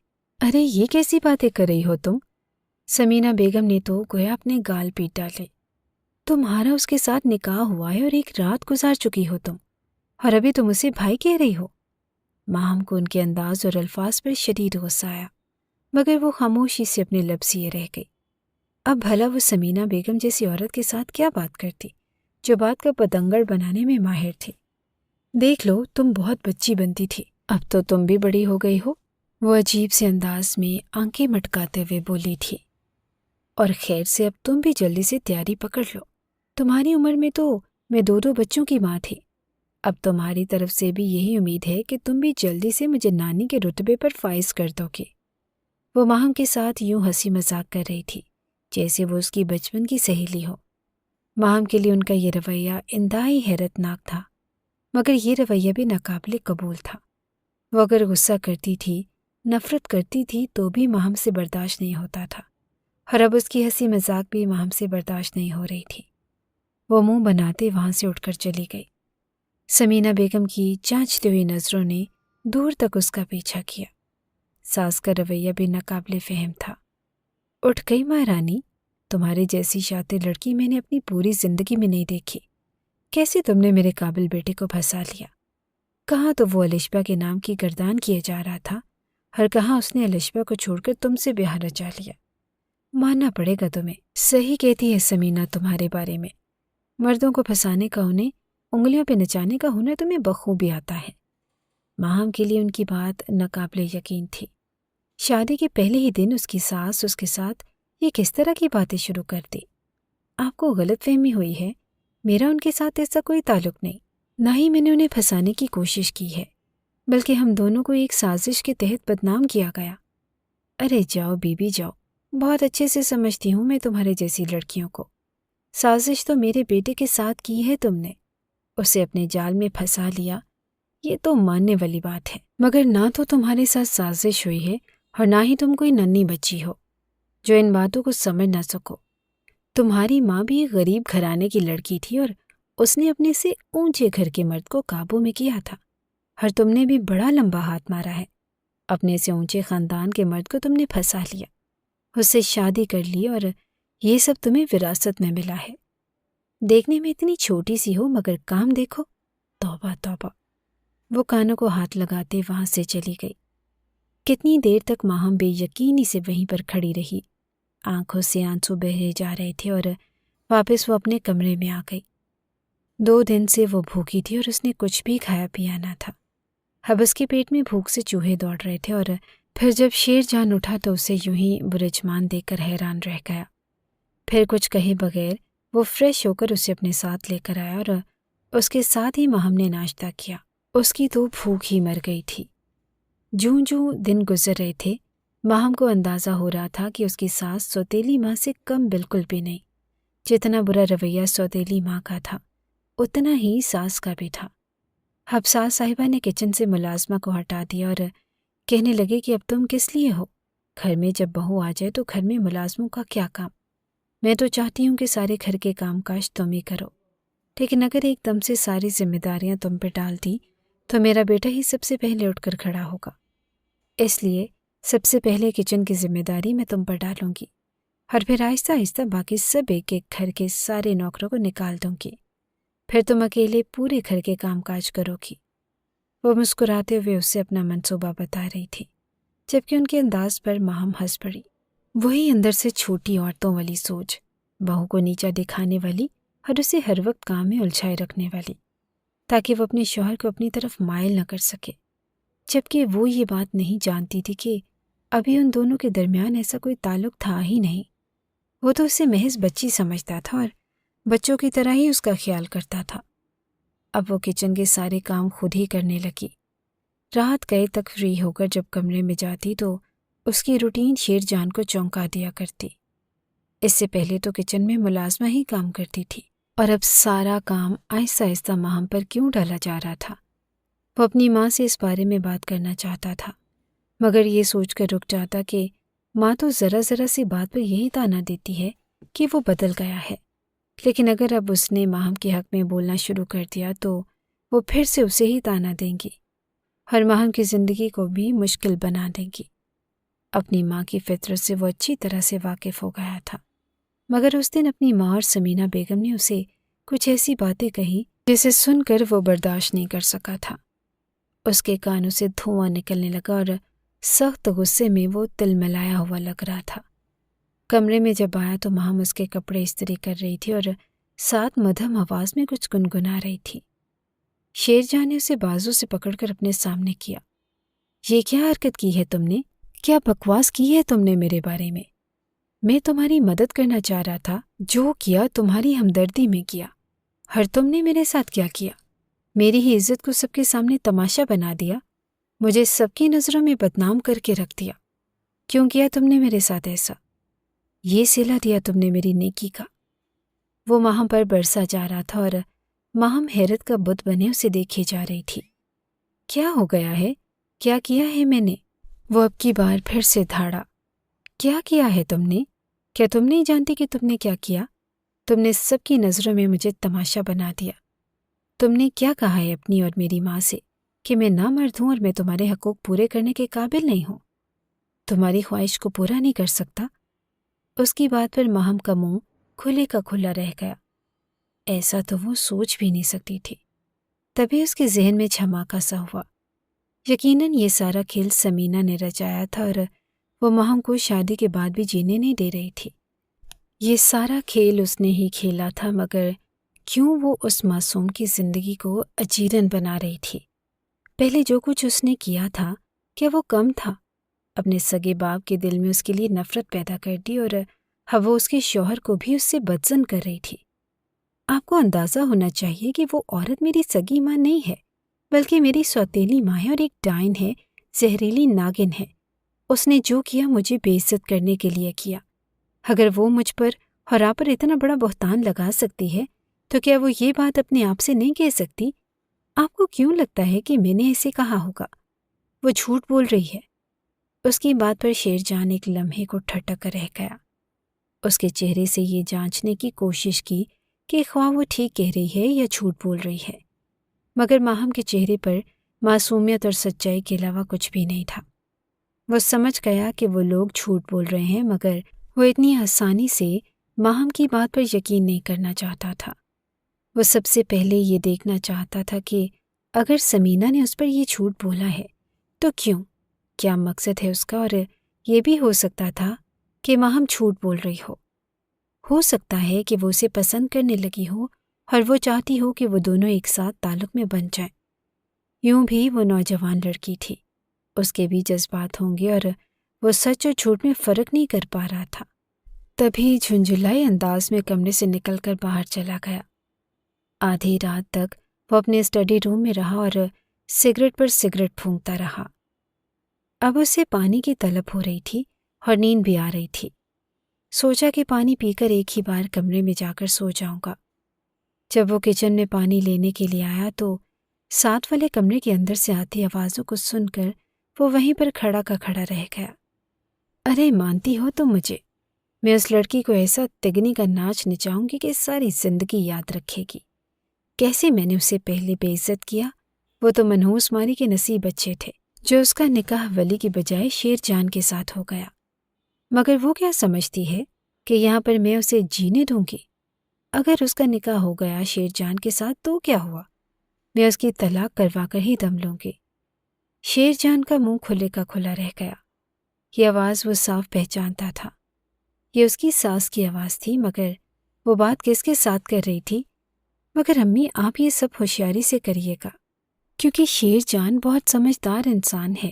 ارے یہ کیسی باتیں کر رہی ہو تم؟ سمینہ بیگم نے تو گویا اپنے گال پیٹ ڈالے۔ تمہارا اس کے ساتھ نکاح ہوا ہے اور ایک رات گزار چکی ہو تم، اور ابھی تم اسے بھائی کہہ رہی ہو۔ ماہم کو ان کے انداز اور الفاظ پر شدید غصہ آیا، مگر وہ خاموشی سے اپنے لب سیے رہ گئی۔ اب بھلا وہ سمینہ بیگم جیسی عورت کے ساتھ کیا بات کرتی جو بات کا پتنگڑ بنانے میں ماہر تھی؟ دیکھ لو، تم بہت بچی بنتی تھی، اب تو تم بھی بڑی ہو گئی ہو، وہ عجیب سے انداز میں آنکھیں مٹکاتے ہوئے بولی تھی۔ اور خیر سے اب تم بھی جلدی سے تیاری پکڑ لو، تمہاری عمر میں تو میں 2 بچوں کی ماں تھی، اب تمہاری طرف سے بھی یہی امید ہے کہ تم بھی جلدی سے مجھے نانی کے رتبے پر فائز کر دو گے۔ وہ ماہم کے ساتھ یوں ہنسی مذاق کر رہی تھی جیسے وہ اس کی بچپن کی سہیلی ہو۔ ماہم کے لیے ان کا یہ رویہ انتہائی حیرت ناک تھا، مگر یہ رویہ بھی ناقابل قبول تھا۔ وہ اگر غصہ کرتی تھی، نفرت کرتی تھی تو بھی ماہم سے برداشت نہیں ہوتا تھا، اور اب اس کی ہنسی مذاق بھی ماہم سے برداشت نہیں ہو رہی تھی۔ وہ منہ بناتے وہاں سے اٹھ کر چلی گئی۔ سمینہ بیگم کی چانچتی ہوئی نظروں نے دور تک اس کا پیچھا کیا۔ ساس کا رویہ بھی ناقابل فہم تھا۔ اٹھ گئی مہارانی، تمہارے جیسی شاطر لڑکی میں نے اپنی پوری زندگی میں نہیں دیکھی۔ کیسے تم نے میرے قابل بیٹے کو پھنسا لیا؟ کہاں تو وہ الشبہ کے نام کی گردان کیے جا رہا تھا، اور کہاں اس نے الشبہ کو چھوڑ کر تم سے بیاہ رچا لیا۔ ماننا پڑے گا تمہیں، صحیح کہتی ہے سمینہ تمہارے بارے میں، مردوں کو پھنسانے کا انہیں انگلیوں پہ نچانے کا ہنر تمہیں بخوبی آتا ہے۔ ماہم کے لیے ان کی بات ناقابل یقین تھی۔ شادی کے پہلے ہی دن اس کی ساس اس کے ساتھ یہ کس طرح کی باتیں شروع کر دی؟ آپ کو غلط فہمی ہوئی ہے، میرا ان کے ساتھ ایسا کوئی تعلق نہیں، نہ ہی میں نے انہیں پھنسانے کی کوشش کی ہے، بلکہ ہم دونوں کو ایک سازش کے تحت بدنام کیا گیا۔ ارے جاؤ بی بی جاؤ، بہت اچھے سے سمجھتی ہوں میں تمہارے جیسی لڑکیوں کو۔ سازش تو میرے بیٹے کے ساتھ کی ہے تم نے، اسے اپنے جال میں پھنسا لیا، یہ تو ماننے والی بات ہے، مگر نہ تو تمہارے ساتھ سازش ہوئی ہے اور نہ ہی تم کوئی ننھی بچی ہو جو ان باتوں کو سمجھ نہ سکو۔ تمہاری ماں بھی ایک غریب گھرانے کی لڑکی تھی اور اس نے اپنے سے اونچے گھر کے مرد کو قابو میں کیا تھا، اور تم نے بھی بڑا لمبا ہاتھ مارا ہے، اپنے سے اونچے خاندان کے مرد کو تم نے پھنسا لیا، اس سے شادی کر لی، اور یہ سب تمہیں وراثت میں ملا ہے۔ دیکھنے میں اتنی چھوٹی سی ہو مگر کام دیکھو، توبہ توبہ۔ وہ کانوں کو ہاتھ لگاتے وہاں سے چلی گئی۔ کتنی دیر تک ماہم بے یقینی سے وہیں پر کھڑی رہی، آنکھوں سے آنسو بہے جا رہے تھے، اور واپس وہ اپنے کمرے میں آ گئی۔ 2 دن سے وہ بھوکی تھی اور اس نے کچھ بھی کھایا پیا نہ تھا۔ اب اس کے پیٹ میں بھوک سے چوہے دوڑ رہے تھے اور پھر جب شیر جان اٹھا تو اسے یوں ہی برجمان دیکھ کر حیران رہ گیا۔ پھر کچھ کہے بغیر وہ فریش ہو کر اسے اپنے ساتھ لے کر آیا اور اس کے ساتھ ہی ماہم نے ناشتہ کیا۔ اس کی تو بھوک ہی مر گئی تھی۔ جوں جوں دن گزر رہے تھے ماہم کو اندازہ ہو رہا تھا کہ اس کی ساس سوتیلی ماں سے کم بالکل بھی نہیں۔ جتنا برا رویہ سوتیلی ماں کا تھا اتنا ہی ساس کا بھی تھا۔ حفصہ صاحبہ نے کچن سے ملازمہ کو ہٹا دیا اور کہنے لگے کہ اب تم کس لیے ہو؟ گھر میں جب بہو آ جائے تو گھر میں ملازموں کا کیا کام؟ میں تو چاہتی ہوں کہ سارے گھر کے کام کاج تم ہی کرو، لیکن اگر ایک دم سے ساری ذمہ داریاں تم پہ ڈال دی تو میرا بیٹا ہی سب سے پہلے اٹھ کر کھڑا ہوگا۔ اس لیے سب سے پہلے کچن کی ذمہ داری میں تم پر ڈالوں گی اور پھر آہستہ آہستہ باقی سب ایک ایک گھر کے سارے نوکروں کو نکال دوں گی، پھر تم اکیلے پورے گھر کے کام کاج کرو گی۔ وہ مسکراتے ہوئے اس سے اپنا منصوبہ بتا رہی تھی، جبکہ ان کے انداز پر ماہم ہنس پڑی۔ وہی اندر سے چھوٹی عورتوں والی سوچ، بہو کو نیچا دکھانے والی اور اسے ہر وقت کام میں الجھائے رکھنے والی، تاکہ وہ اپنے شوہر کو اپنی طرف مائل نہ کر سکے، جبکہ وہ یہ بات نہیں جانتی تھی کہ ابھی ان دونوں کے درمیان ایسا کوئی تعلق تھا ہی نہیں۔ وہ تو اسے محض بچی سمجھتا تھا اور بچوں کی طرح ہی اس کا خیال کرتا تھا۔ اب وہ کچن کے سارے کام خود ہی کرنے لگی۔ رات گئے تک فری ہو کر جب کمرے میں جاتی تو اس کی روٹین شیر جان کو چونکا دیا کرتی۔ اس سے پہلے تو کچن میں ملازمہ ہی کام کرتی تھی، اور اب سارا کام آہستہ آہستہ ماہم پر کیوں ڈالا جا رہا تھا؟ وہ اپنی ماں سے اس بارے میں بات کرنا چاہتا تھا، مگر یہ سوچ کر رک جاتا کہ ماں تو ذرا ذرا سی بات پر یہی طعنہ دیتی ہے کہ وہ بدل گیا ہے، لیکن اگر اب اس نے ماہم کے حق میں بولنا شروع کر دیا تو وہ پھر سے اسے ہی طعنہ دیں گی اور ماہم کی زندگی کو بھی مشکل بنا دیں گی۔ اپنی ماں کی فطرت سے وہ اچھی طرح سے واقف ہو گیا تھا، مگر اس دن اپنی ماں اور سمینہ بیگم نے اسے کچھ ایسی باتیں کہیں جسے سن کر وہ برداشت نہیں کر سکا تھا۔ اس کے کانوں سے دھواں نکلنے لگا اور سخت غصے میں وہ تلملایا ہوا لگ رہا تھا۔ کمرے میں جب آیا تو ماہم اس کے کپڑے استری کر رہی تھی اور ساتھ مدھم آواز میں کچھ گنگنا رہی تھی۔ شیر جان نے اسے بازو سے پکڑ کر اپنے سامنے کیا۔ یہ کیا حرکت کی ہے تم نے؟ کیا بکواس کی ہے تم نے میرے بارے میں؟ میں تمہاری مدد کرنا چاہ رہا تھا، جو کیا تمہاری ہمدردی میں کیا، اور تم نے میرے ساتھ کیا کیا؟ میری ہی عزت کو سب کے سامنے تماشا بنا دیا، مجھے سب کی نظروں میں بدنام کر کے رکھ دیا۔ کیوں کیا تم نے میرے ساتھ ایسا؟ یہ صلہ دیا تم نے میری نیکی کا۔ وہ ماہم پر برسا جا رہا تھا اور ماہم حیرت کا بت بنے اسے دیکھے جا رہی تھی۔ کیا ہو گیا ہے؟ کیا کیا ہے میں نے؟ وہ اب کی بار پھر سے دھاڑا۔ کیا کیا ہے تم نے؟ کیا تم نہیں جانتی کہ تم نے کیا کیا؟ تم نے سب کی نظروں میں مجھے تماشا بنا دیا۔ تم نے کیا کہا ہے اپنی اور میری ماں سے کہ میں نامرد ہوں اور میں تمہارے حقوق پورے کرنے کے قابل نہیں ہوں، تمہاری خواہش کو پورا نہیں کر سکتا؟ اس کی بات پر ماہم کا منہ کھلے کا کھلا رہ گیا۔ ایسا تو وہ سوچ بھی نہیں سکتی تھی۔ تبھی اس کے ذہن میں جھماکا سا ہوا۔ یقیناً یہ سارا کھیل سمینہ نے رچایا تھا اور وہ ماہم کو شادی کے بعد بھی جینے نہیں دے رہی تھی۔ یہ سارا کھیل اس نے ہی کھیلا تھا، مگر کیوں وہ اس معصوم کی زندگی کو اجیرن بنا رہی تھی؟ پہلے جو کچھ اس نے کیا تھا کیا وہ کم تھا؟ اپنے سگے باپ کے دل میں اس کے لیے نفرت پیدا کر دی اور اب وہ اس کے شوہر کو بھی اس سے بدظن کر رہی تھی۔ آپ کو اندازہ ہونا چاہیے کہ وہ عورت میری سگی ماں نہیں ہے، بلکہ میری سوتیلی ماں ہے اور ایک ڈائن ہے، زہریلی ناگن ہے۔ اس نے جو کیا مجھے بے عزت کرنے کے لیے کیا۔ اگر وہ مجھ پر اور آپ پر اتنا بڑا بہتان لگا سکتی ہے تو کیا وہ یہ بات اپنے آپ سے نہیں کہہ سکتی؟ آپ کو کیوں لگتا ہے کہ میں نے ایسے کہا ہوگا؟ وہ جھوٹ بول رہی ہے۔ اس کی بات پر شیر جان ایک لمحے کو ٹھٹک کر رہ گیا۔ اس کے چہرے سے یہ جانچنے کی کوشش کی کہ خواہ وہ ٹھیک کہہ رہی ہے یا جھوٹ بول رہی ہے، مگر ماہم کے چہرے پر معصومیت اور سچائی کے علاوہ کچھ بھی نہیں تھا۔ وہ سمجھ گیا کہ وہ لوگ جھوٹ بول رہے ہیں، مگر وہ اتنی آسانی سے ماہم کی بات پر یقین نہیں کرنا چاہتا تھا۔ وہ سب سے پہلے یہ دیکھنا چاہتا تھا کہ اگر سمینہ نے اس پر یہ جھوٹ بولا ہے تو کیوں؟ کیا مقصد ہے اس کا؟ اور یہ بھی ہو سکتا تھا کہ ماہم جھوٹ بول رہی ہو سکتا ہے کہ وہ اسے پسند کرنے لگی ہو اور وہ چاہتی ہو کہ وہ دونوں ایک ساتھ تعلق میں بن جائیں۔ یوں بھی وہ نوجوان لڑکی تھی، اس کے بھی جذبات ہوں گے اور وہ سچ اور جھوٹ میں فرق نہیں کر پا رہا تھا۔ تبھی جھنجھلائے انداز میں کمرے سے نکل کر باہر چلا گیا۔ آدھی رات تک وہ اپنے اسٹڈی روم میں رہا اور سگریٹ پر سگریٹ پھونکتا رہا۔ اب اسے پانی کی طلب ہو رہی تھی اور نیند بھی آ رہی تھی۔ سوچا کہ پانی پی کر ایک ہی بار کمرے میں جا کر سو جاؤں گا۔ جب وہ کچن میں پانی لینے کے لیے آیا تو ساتھ والے کمرے کے اندر سے آتی آوازوں کو سن کر وہ وہیں پر کھڑا کا کھڑا رہ گیا۔ ارے مانتی ہو تو مجھے، میں اس لڑکی کو ایسا تگنی کا ناچ نچاؤں گی کہ ساری زندگی یاد رکھے گی۔ کیسے میں نے اسے پہلے بے عزت کیا۔ وہ تو منحوس ماری کے نصیب بچے تھے جو اس کا نکاح ولی کی بجائے شیر جان کے ساتھ ہو گیا۔ مگر وہ کیا سمجھتی ہے کہ یہاں پر میں اسے جینے دوں گی؟ اگر اس کا نکاح ہو گیا شیر جان کے ساتھ تو کیا ہوا؟ میں اس کی طلاق کروا کر ہی دم لوں گی۔ شیر جان کا منہ کھلے کا کھلا رہ گیا۔ یہ آواز وہ صاف پہچانتا تھا۔ یہ اس کی ساس کی آواز تھی، مگر وہ بات کس کے ساتھ کر رہی تھی؟ مگر امی آپ یہ سب ہوشیاری سے کریے گا، کیونکہ شیر جان بہت سمجھدار انسان ہے۔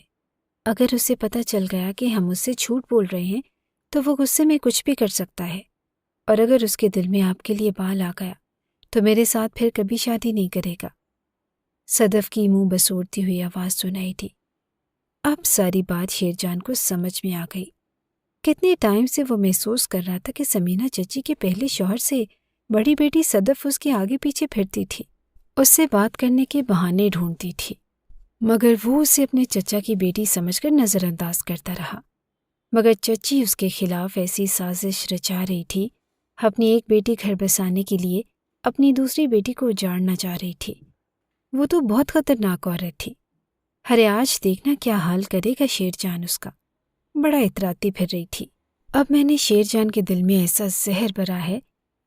اگر اسے پتہ چل گیا کہ ہم اس سے جھوٹ بول رہے ہیں تو وہ غصے میں کچھ بھی کر سکتا ہے، اور اگر اس کے دل میں آپ کے لیے بال آ گیا تو میرے ساتھ پھر کبھی شادی نہیں کرے گا۔ صدف کی منہ بسوڑتی ہوئی آواز سنائی دی۔ اب ساری بات شیر جان کو سمجھ میں آ گئی۔ کتنے ٹائم سے وہ محسوس کر رہا تھا کہ سمینہ چچی کے پہلے شوہر سے بڑی بیٹی صدف اس کے آگے پیچھے پھرتی تھی، اس سے بات کرنے کے بہانے ڈھونڈتی تھی، مگر وہ اسے اپنے چچا کی بیٹی سمجھ کر نظر انداز کرتا رہا۔ مگر چچی اس کے خلاف ایسی سازش رچا رہی تھی، اپنی ایک بیٹی گھر بسانے کے لیے اپنی دوسری بیٹی کو اجاڑنا چاہ رہی تھی۔ وہ تو بہت خطرناک عورت تھی۔ ارے آج دیکھنا کیا حال کرے گا شیر جان اس کا۔ بڑا اتراتی پھر رہی تھی۔ اب میں نے شیر جان کے دل میں ایسا زہر بھرا ہے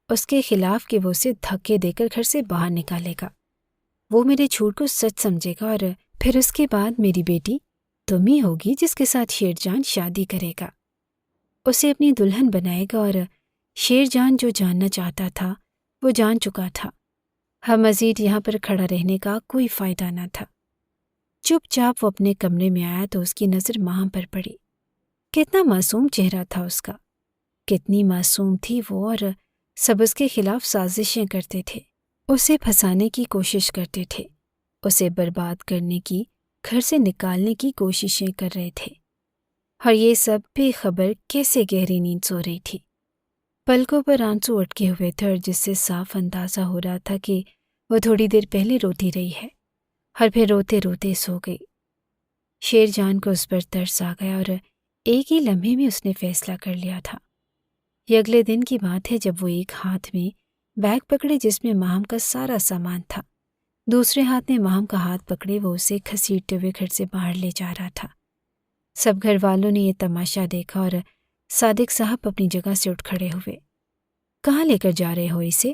اس کے خلاف کہ وہ اسے دھکے دے کر گھر سے باہر نکالے گا۔ وہ میرے جھوٹ کو سچ سمجھے گا اور پھر اس کے بعد میری بیٹی تم ہی ہوگی جس کے ساتھ شیر جان شادی کرے گا، اسے اپنی دلہن بنائے گا، اور شیر جان جو جاننا چاہتا تھا وہ جان چکا تھا۔ ہم مزید یہاں پر کھڑا رہنے کا کوئی فائدہ نہ تھا۔ چپ چاپ وہ اپنے کمرے میں آیا تو اس کی نظر ماہم پر پڑی۔ کتنا معصوم چہرہ تھا اس کا، کتنی معصوم تھی وہ، اور سب اس کے خلاف سازشیں کرتے تھے، اسے پھنسانے کی کوشش کرتے تھے، اسے برباد کرنے کی، گھر سے نکالنے کی کوششیں کر رہے تھے، اور یہ سب بے خبر کیسے گہری نیند سو رہی تھی۔ پلکوں پر آنسو اٹکے ہوئے تھے اور جس سے صاف اندازہ ہو رہا تھا کہ وہ تھوڑی دیر پہلے روتی رہی ہے اور پھر روتے روتے سو گئی۔ شیر جان کو اس پر ترس آ گیا اور ایک ہی لمحے میں اس نے فیصلہ کر لیا تھا۔ یہ اگلے دن کی بات ہے جب وہ ایک ہاتھ میں بیگ پکڑے جس میں ماہم کا سارا سامان تھا، دوسرے ہاتھ میں ماہم کا ہاتھ پکڑے وہ اسے گھسیٹتے ہوئے گھر سے باہر لے جا رہا تھا۔ سب گھر والوں نے یہ تماشا دیکھا اور صادق صاحب اپنی جگہ سے اٹھ کھڑے ہوئے۔ کہاں لے کر جا رہے ہو اسے؟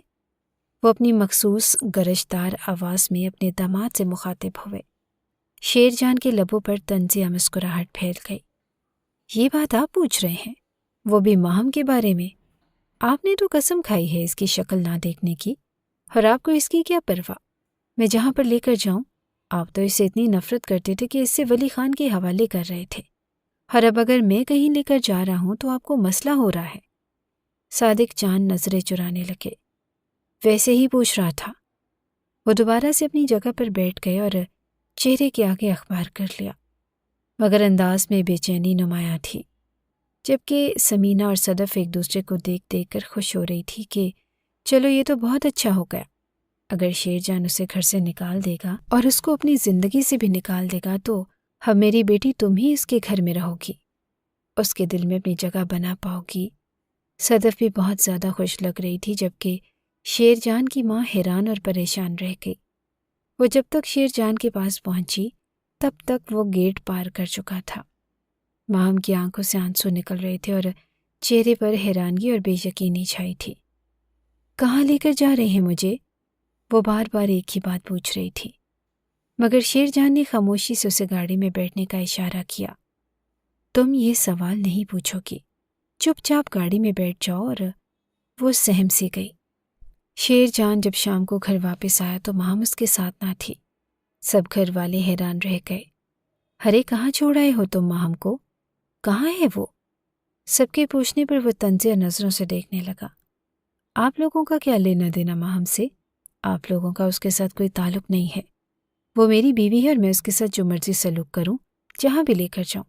وہ اپنی مخصوص گرجدار آواز میں اپنے داماد سے مخاطب ہوئے۔ شیر جان کے لبوں پر طنزیہ مسکراہٹ پھیل گئی۔ یہ بات آپ پوچھ رہے ہیں؟ وہ بھی ماہم کے بارے میں؟ آپ نے تو قسم کھائی ہے اس کی شکل نہ دیکھنے کی، اور آپ کو اس کی کیا پرواہ؟ میں جہاں پر لے کر جاؤں، آپ تو اسے اتنی نفرت کرتے تھے کہ اس سے ولی خان کے حوالے کر رہے تھے، اور اب اگر میں کہیں لے کر جا رہا ہوں تو آپ کو مسئلہ ہو رہا ہے۔ صادق چاند نظریں چرانے لگے۔ ویسے ہی پوچھ رہا تھا۔ وہ دوبارہ سے اپنی جگہ پر بیٹھ گئے اور چہرے کے آگے اخبار کر لیا، مگر انداز میں بے چینی نمایاں تھی، جبکہ سمینہ اور صدف ایک دوسرے کو دیکھ دیکھ کر خوش ہو رہی تھی کہ چلو یہ تو بہت اچھا ہو گیا۔ اگر شیر جان اسے گھر سے نکال دے گا اور اس کو اپنی زندگی سے بھی نکال دے گا تو اب میری بیٹی تم ہی اس کے گھر میں رہو گی، اس کے دل میں اپنی جگہ بنا پاؤ گی۔ صدف بھی بہت زیادہ خوش لگ رہی تھی، جبکہ شیر جان کی ماں حیران اور پریشان رہ گئی۔ وہ جب تک شیر جان کے پاس پہنچی تب تک وہ گیٹ پار کر چکا تھا۔ ماہم کی آنکھوں سے آنسو نکل رہے تھے اور چہرے پر حیرانگی اور بے یقینی چھائی تھی۔ کہاں لے کر جا رہے ہیں مجھے؟ وہ بار بار ایک ہی بات پوچھ رہی تھی، مگر شیر جان نے خاموشی سے اسے گاڑی میں بیٹھنے کا اشارہ کیا۔ تم یہ سوال نہیں پوچھو گی، چپ چاپ گاڑی میں بیٹھ جاؤ، اور وہ سہم سی گئی۔ شیر جان جب شام کو گھر واپس آیا تو ماہم اس کے ساتھ نہ تھی۔ سب گھر والے حیران رہ گئے۔ ارے کہاں چھوڑ آئے ہو تم ماہم کو؟ کہاں ہے وہ؟ سب کے پوچھنے پر وہ طنزیہ نظروں سے دیکھنے لگا۔ آپ لوگوں کا کیا لینا دینا ماہم سے؟ آپ لوگوں کا اس کے ساتھ کوئی تعلق نہیں ہے۔ وہ میری بیوی ہے اور میں اس کے ساتھ جو مرضی سلوک کروں، جہاں بھی لے کر جاؤں،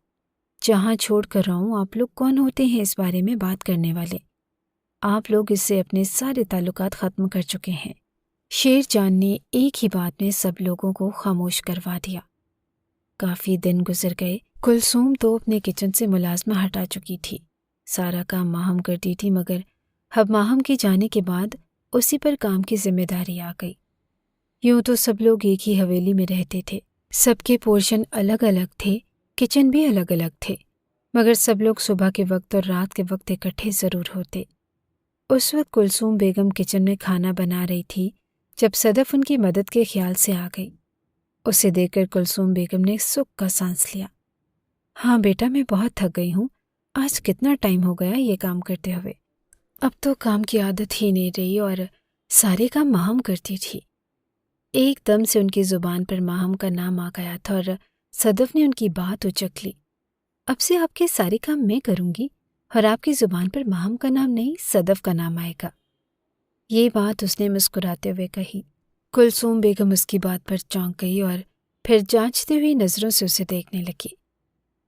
جہاں چھوڑ کر آؤں۔ آپ لوگ کون ہوتے ہیں اس بارے میں بات کرنے والے؟ آپ لوگ اس سے اپنے سارے تعلقات ختم کر چکے ہیں۔ شیر جان نے ایک ہی بات میں سب لوگوں کو خاموش کروا دیا۔ کافی دن گزر گئے۔ کلثوم تو اپنے کچن سے ملازمہ ہٹا چکی تھی، سارا کام ماہم کرتی تھی، مگر اب ماہم کے جانے کے بعد اسی پر کام کی ذمہ داری آ گئی۔ یوں تو سب لوگ ایک ہی حویلی میں رہتے تھے، سب کے پورشن الگ الگ تھے، کچن بھی الگ الگ تھے، مگر سب لوگ صبح کے وقت اور رات کے وقت اکٹھے ضرور ہوتے۔ اس وقت کلثوم بیگم کچن میں کھانا بنا رہی تھی جب صدف ان کی مدد کے خیال سے آ گئی۔ اسے دیکھ کر کلثوم بیگم نے سکھ کا سانس لیا۔ ہاں بیٹا، میں بہت تھک گئی ہوں، آج کتنا ٹائم ہو گیا یہ کام کرتے ہوئے۔ اب تو کام کی عادت ہی نہیں رہی اور سارے کام ماہم کرتی تھی۔ ایک دم سے ان کی زبان پر ماہم کا نام آ گیا تھا اور صدف نے ان کی بات اچک لی۔ اب سے آپ کے سارے کام میں کروں گی اور آپ کی زبان پر ماہم کا نام نہیں، صدف کا نام آئے گا۔ یہ بات اس نے مسکراتے ہوئے کہی۔ کلثوم بیگم اس کی بات پر چونک گئی اور پھر جانچتی ہوئی نظروں سے اسے دیکھنے لگی۔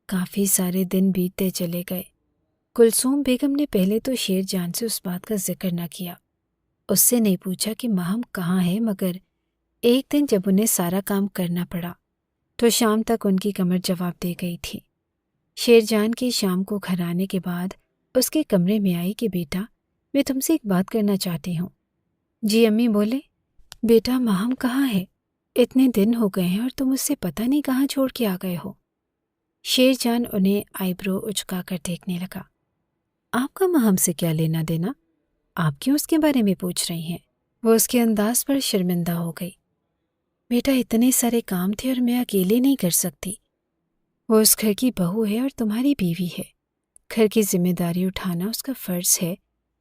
کافی سارے دن بیتتے چلے گئے۔ کلثوم بیگم نے پہلے تو شیر جان سے اس بات کا ذکر نہ کیا، اس سے نہیں پوچھا کہ ماہم کہاں ہے، مگر ایک دن جب انہیں سارا کام کرنا پڑا تو شام تک ان کی کمر جواب دے گئی تھی۔ شیر جان کی شام کو گھر آنے کے بعد اس کے کمرے میں آئی کہ بیٹا، میں تم سے ایک بات کرنا چاہتی ہوں۔ جی امی بولے۔ بیٹا ماہم کہاں ہے؟ اتنے دن ہو گئے ہیں اور تم اس سے پتہ نہیں کہاں چھوڑ کے آ گئے ہو۔ شیر جان انہیں آئی برو اچکا کر دیکھنے لگا۔ آپ کا ماہم سے کیا لینا دینا؟ آپ کیوں اس کے بارے میں پوچھ رہی ہیں؟ وہ اس کے انداز پر شرمندہ ہو گئی۔ بیٹا اتنے سارے کام تھے اور میں اکیلے نہیں کر سکتی۔ وہ اس گھر کی بہو ہے اور تمہاری بیوی ہے، گھر کی ذمہ داری اٹھانا اس کا فرض ہے،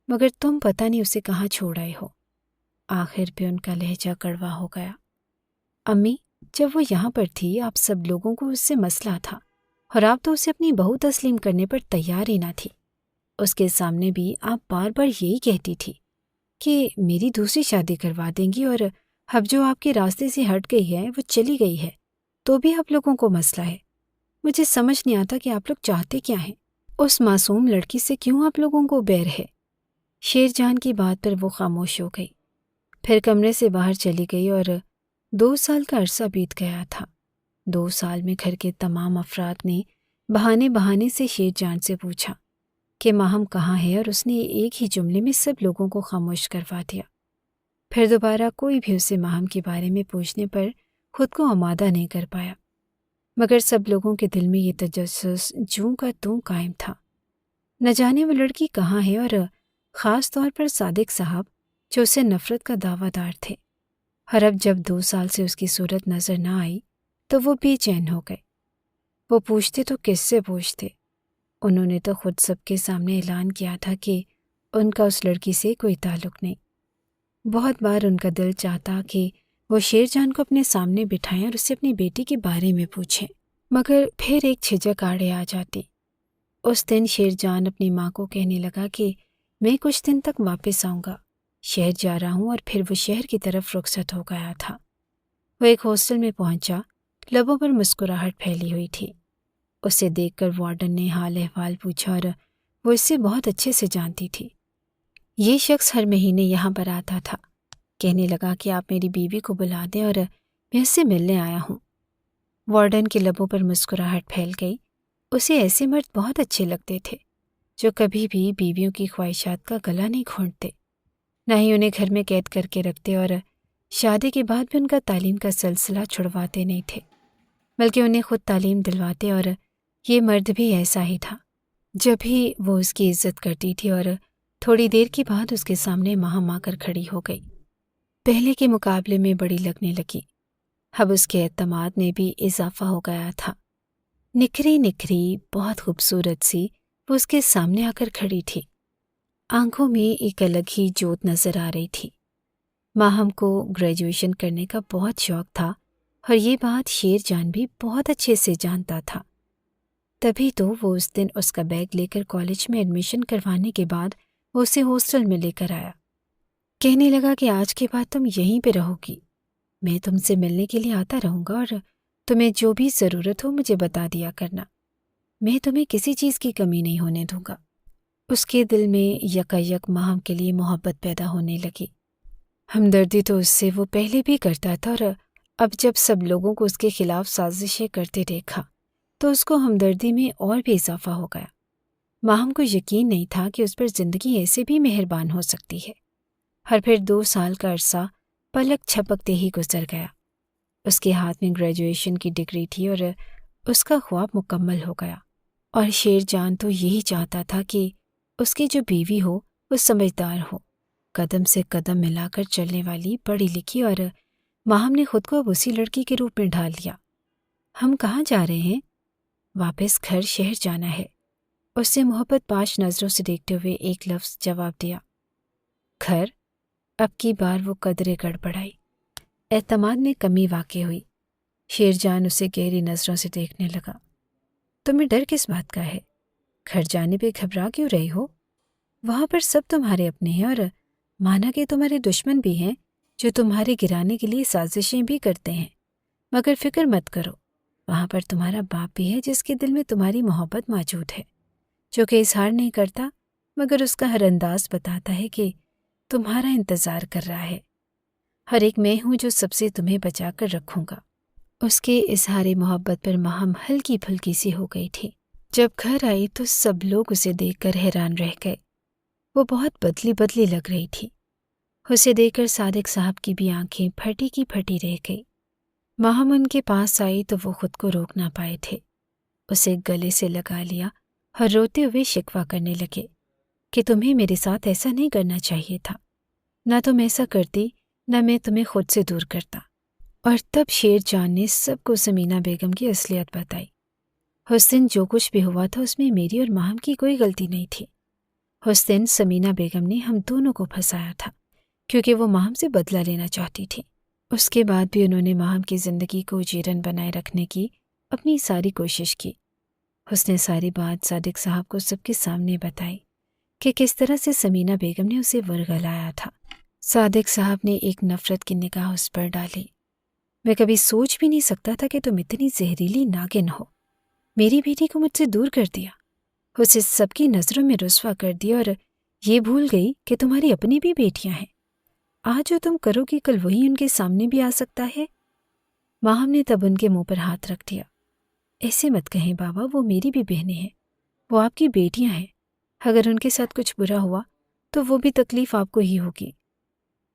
مگر تم پتہ نہیں اسے کہاں چھوڑ آئے ہو۔ آخر پہ ان کا لہجہ کڑوا ہو گیا۔ امی، جب وہ یہاں پر تھی آپ سب لوگوں کو اس سے مسئلہ تھا اور آپ تو اسے اپنی بہو تسلیم کرنے پر تیار ہی نہ تھی۔ اس کے سامنے بھی آپ بار بار یہی کہتی تھی کہ میری دوسری شادی کروا دیں گی، اور اب جو آپ کے راستے سے ہٹ گئی ہے وہ چلی گئی ہے تو بھی آپ لوگوں کو مسئلہ ہے۔ مجھے سمجھ نہیں آتا کہ آپ لوگ چاہتے کیا ہیں، اس معصوم لڑکی سے کیوں آپ لوگوں کو بیر ہے۔ شیر جان کی بات پر وہ خاموش ہو گئی، پھر کمرے سے باہر چلی گئی اور 2 سال کا عرصہ بیت گیا تھا۔ 2 سال میں گھر کے تمام افراد نے بہانے بہانے سے شیر جان سے پوچھا کہ ماہم کہاں ہے، اور اس نے ایک ہی جملے میں سب لوگوں کو خاموش کروا دیا۔ پھر دوبارہ کوئی بھی اسے ماہم کے بارے میں پوچھنے پر خود کو آمادہ نہیں کر پایا، مگر سب لوگوں کے دل میں یہ تجسس جوں کا توں قائم تھا۔ نہ جانے وہ لڑکی کہاں ہے، اور خاص طور پر صادق صاحب جو اسے نفرت کا دعویٰ دار تھے۔ اور اب جب 2 سال سے اس کی صورت نظر نہ آئی تو وہ بے چین ہو گئے۔ وہ پوچھتے تو کس سے پوچھتے؟ انہوں نے تو خود سب کے سامنے اعلان کیا تھا کہ ان کا اس لڑکی سے کوئی تعلق نہیں۔ بہت بار ان کا دل چاہتا کہ وہ شیر جان کو اپنے سامنے بٹھائیں اور اسے اپنی بیٹی کے بارے میں پوچھیں، مگر پھر ایک جھجک آڑے آ جاتی۔ اس دن شیر جان اپنی ماں کو کہنے لگا کہ میں کچھ دن تک واپس آؤں گا، شہر جا رہا ہوں، اور پھر وہ شہر کی طرف رخصت ہو گیا تھا۔ وہ ایک ہاسٹل میں پہنچا، لبوں پر مسکراہٹ پھیلی ہوئی تھی۔ اسے دیکھ کر وارڈن نے حال احوال پوچھا اور وہ اس سے بہت اچھے سے جانتی تھی۔ یہ شخص ہر مہینے یہاں پر آتا تھا۔ کہنے لگا کہ آپ میری بیوی کو بلا دیں اور میں اس سے ملنے آیا ہوں۔ وارڈن کے لبوں پر مسکراہٹ پھیل گئی۔ اسے ایسے مرد بہت اچھے لگتے تھے جو کبھی بھی بیویوں کی خواہشات کا گلا نہیں گھونٹتے، نہ ہی انہیں گھر میں قید کر کے رکھتے، اور شادی کے بعد بھی ان کا تعلیم کا سلسلہ چھڑواتے نہیں تھے، بلکہ انہیں خود تعلیم دلواتے۔ اور یہ مرد بھی ایسا ہی تھا، جب بھی وہ اس کی عزت کرتی تھی اور تھوڑی دیر کے بعد اس کے سامنے ماہم آ کر کھڑی ہو گئی۔ پہلے کے مقابلے میں بڑی لگنے لگی، اب اس کے اعتماد میں بھی اضافہ ہو گیا تھا۔ نکھری نکھری بہت خوبصورت سی وہ اس کے سامنے آ کر کھڑی تھی، آنکھوں میں ایک الگ ہی جوت نظر آ رہی تھی۔ ماہم کو گریجویشن کرنے کا بہت شوق تھا اور یہ بات شیر جان بھی بہت اچھے سے جانتا تھا۔ تبھی تو وہ اس دن اس کا بیگ لے کر کالج میں ایڈمیشن کروانے کے بعد وہ اسے ہاسٹل میں لے کر آیا۔ کہنے لگا کہ آج کے بعد تم یہیں پہ رہو گی، میں تم سے ملنے کے لیے آتا رہوں گا اور تمہیں جو بھی ضرورت ہو مجھے بتا دیا کرنا، میں تمہیں کسی چیز کی کمی نہیں ہونے دوں گا۔ اس کے دل میں یکایک ماہم کے لیے محبت پیدا ہونے لگی۔ ہمدردی تو اس سے وہ پہلے بھی کرتا تھا، اور اب جب سب لوگوں کو اس کے خلاف سازشیں کرتے دیکھا تو اس کو ہمدردی میں اور بھی اضافہ ہو گیا۔ ماہم کو یقین نہیں تھا کہ اس پر زندگی ایسے بھی مہربان ہو سکتی ہے۔ ہر پھر 2 سال کا عرصہ پلک چھپکتے ہی گزر گیا۔ اس کے ہاتھ میں گریجویشن کی ڈگری تھی اور اس کا خواب مکمل ہو گیا، اور شیر جان تو یہی چاہتا تھا کہ اس کی جو بیوی ہو وہ سمجھدار ہو، قدم سے قدم ملا کر چلنے والی، پڑھی لکھی، اور ماہم نے خود کو اب اسی لڑکی کے روپ میں ڈھال لیا۔ ہم کہاں جا رہے ہیں؟ واپس گھر شہر جانا ہے، اس سے محبت پاش نظروں سے دیکھتے ہوئے ایک لفظ جواب دیا۔ گھر؟ اب کی بار وہ قدرے گڑبڑائی، اعتماد میں کمی واقع ہوئی۔ شیر جان اسے گہری نظروں سے دیکھنے لگا۔ تمہیں ڈر کس بات کا ہے؟ گھر جانے پہ گھبرا کیوں رہی ہو؟ وہاں پر سب تمہارے اپنے ہیں، اور مانا کہ تمہارے دشمن بھی ہیں جو تمہارے گرانے کے لیے سازشیں بھی کرتے ہیں، مگر فکر مت کرو، وہاں پر تمہارا باپ بھی ہے جس کے دل میں تمہاری محبت موجود ہے، جو کہ اظہار نہیں کرتا مگر اس کا ہر انداز بتاتا ہے کہ تمہارا انتظار کر رہا ہے۔ ہر ایک میں ہوں جو سب سے تمہیں بچا کر رکھوں گا۔ اس کے اظہار محبت پر ماہم ہلکی پھلکی سی ہو گئی تھی۔ جب گھر آئی تو سب لوگ اسے دیکھ کر حیران رہ گئے۔ وہ بہت بدلی لگ رہی تھی۔ اسے دیکھ کر صادق صاحب کی بھی آنکھیں پھٹی کی پھٹی رہ گئی۔ ماہم ان کے پاس آئی تو وہ خود کو روک نہ پائے تھے، اسے گلے سے لگا لیا اور روتے ہوئے شکوہ کرنے لگے کہ تمہیں میرے ساتھ ایسا نہیں کرنا چاہیے تھا، نہ تم ایسا کرتی نہ میں تمہیں خود سے دور کرتا۔ اور تب شیر جان نے سب کو سمینہ بیگم کی اصلیت بتائی۔ اس دن جو کچھ بھی ہوا تھا اس میں میری اور ماہم کی کوئی غلطی نہیں تھی۔ اس دن سمینہ بیگم نے ہم دونوں کو پھنسایا تھا کیونکہ وہ ماہم سے بدلہ لینا چاہتی تھی۔ اس کے بعد بھی انہوں نے ماہم کی زندگی کو جیرن بنائے رکھنے کی اپنی ساری کوشش کی۔ اس نے ساری بات صادق صاحب کو سب کے سامنے بتائی کہ کس طرح سے سمینہ بیگم نے اسے ورغلایا تھا۔ صادق صاحب نے ایک نفرت کی نگاہ اس پر ڈالی۔ میں کبھی سوچ بھی نہیں سکتا تھا کہ تم اتنی زہریلی ناگن ہو۔ میری بیٹی کو مجھ سے دور کر دیا، اسے سب کی نظروں میں رسوا کر دیا، اور یہ بھول گئی کہ تمہاری اپنی بھی بیٹیاں ہیں۔ آج جو تم کرو گی کل وہی ان کے سامنے بھی آ سکتا ہے۔ ماہم نے تب ان کے منہ پر ہاتھ رکھ دیا۔ ایسے مت کہیں بابا، وہ میری بھی بہنیں ہیں، وہ آپ کی بیٹیاں ہیں، اگر ان کے ساتھ کچھ برا ہوا تو وہ بھی تکلیف آپ کو ہی ہوگی۔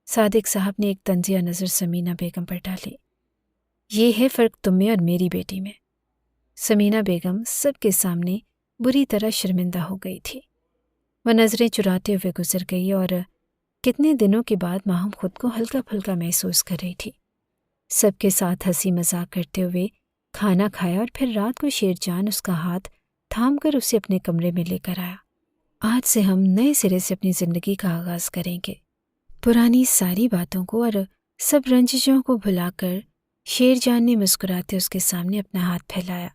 صادق صاحب نے ایک طنزیہ نظر سمینہ بیگم پر ڈالی۔ یہ ہے فرق تم میں اور میری بیٹی میں۔ سمینہ بیگم سب کے سامنے بری طرح شرمندہ ہو گئی تھی۔ وہ نظریں چراتے ہوئے گزر گئی، اور کتنے دنوں کے بعد ماہم خود کو ہلکا پھلکا محسوس کر رہی تھی۔ سب کے ساتھ ہنسی مذاق کرتے ہوئے کھانا کھایا، اور پھر رات کو شیر جان اس کا ہاتھ تھام کر اسے اپنے کمرے میں لے کر آیا۔ آج سے ہم نئے سرے سے اپنی زندگی کا آغاز کریں گے۔ پرانی ساری باتوں کو اور سب رنجشوں کو بھلا کر شیر جان نے مسکراتے اس کے سامنے اپنا ہاتھ پھیلایا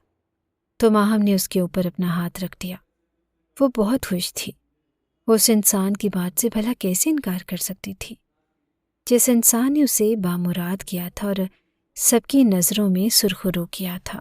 تو ماہم نے اس کے اوپر اپنا ہاتھ رکھ دیا۔ وہ بہت خوش تھی۔ وہ اس انسان کی بات سے بھلا کیسے انکار کر سکتی تھی جس انسان نے اسے بامراد کیا تھا اور سب کی نظروں میں سرخرو کیا تھا۔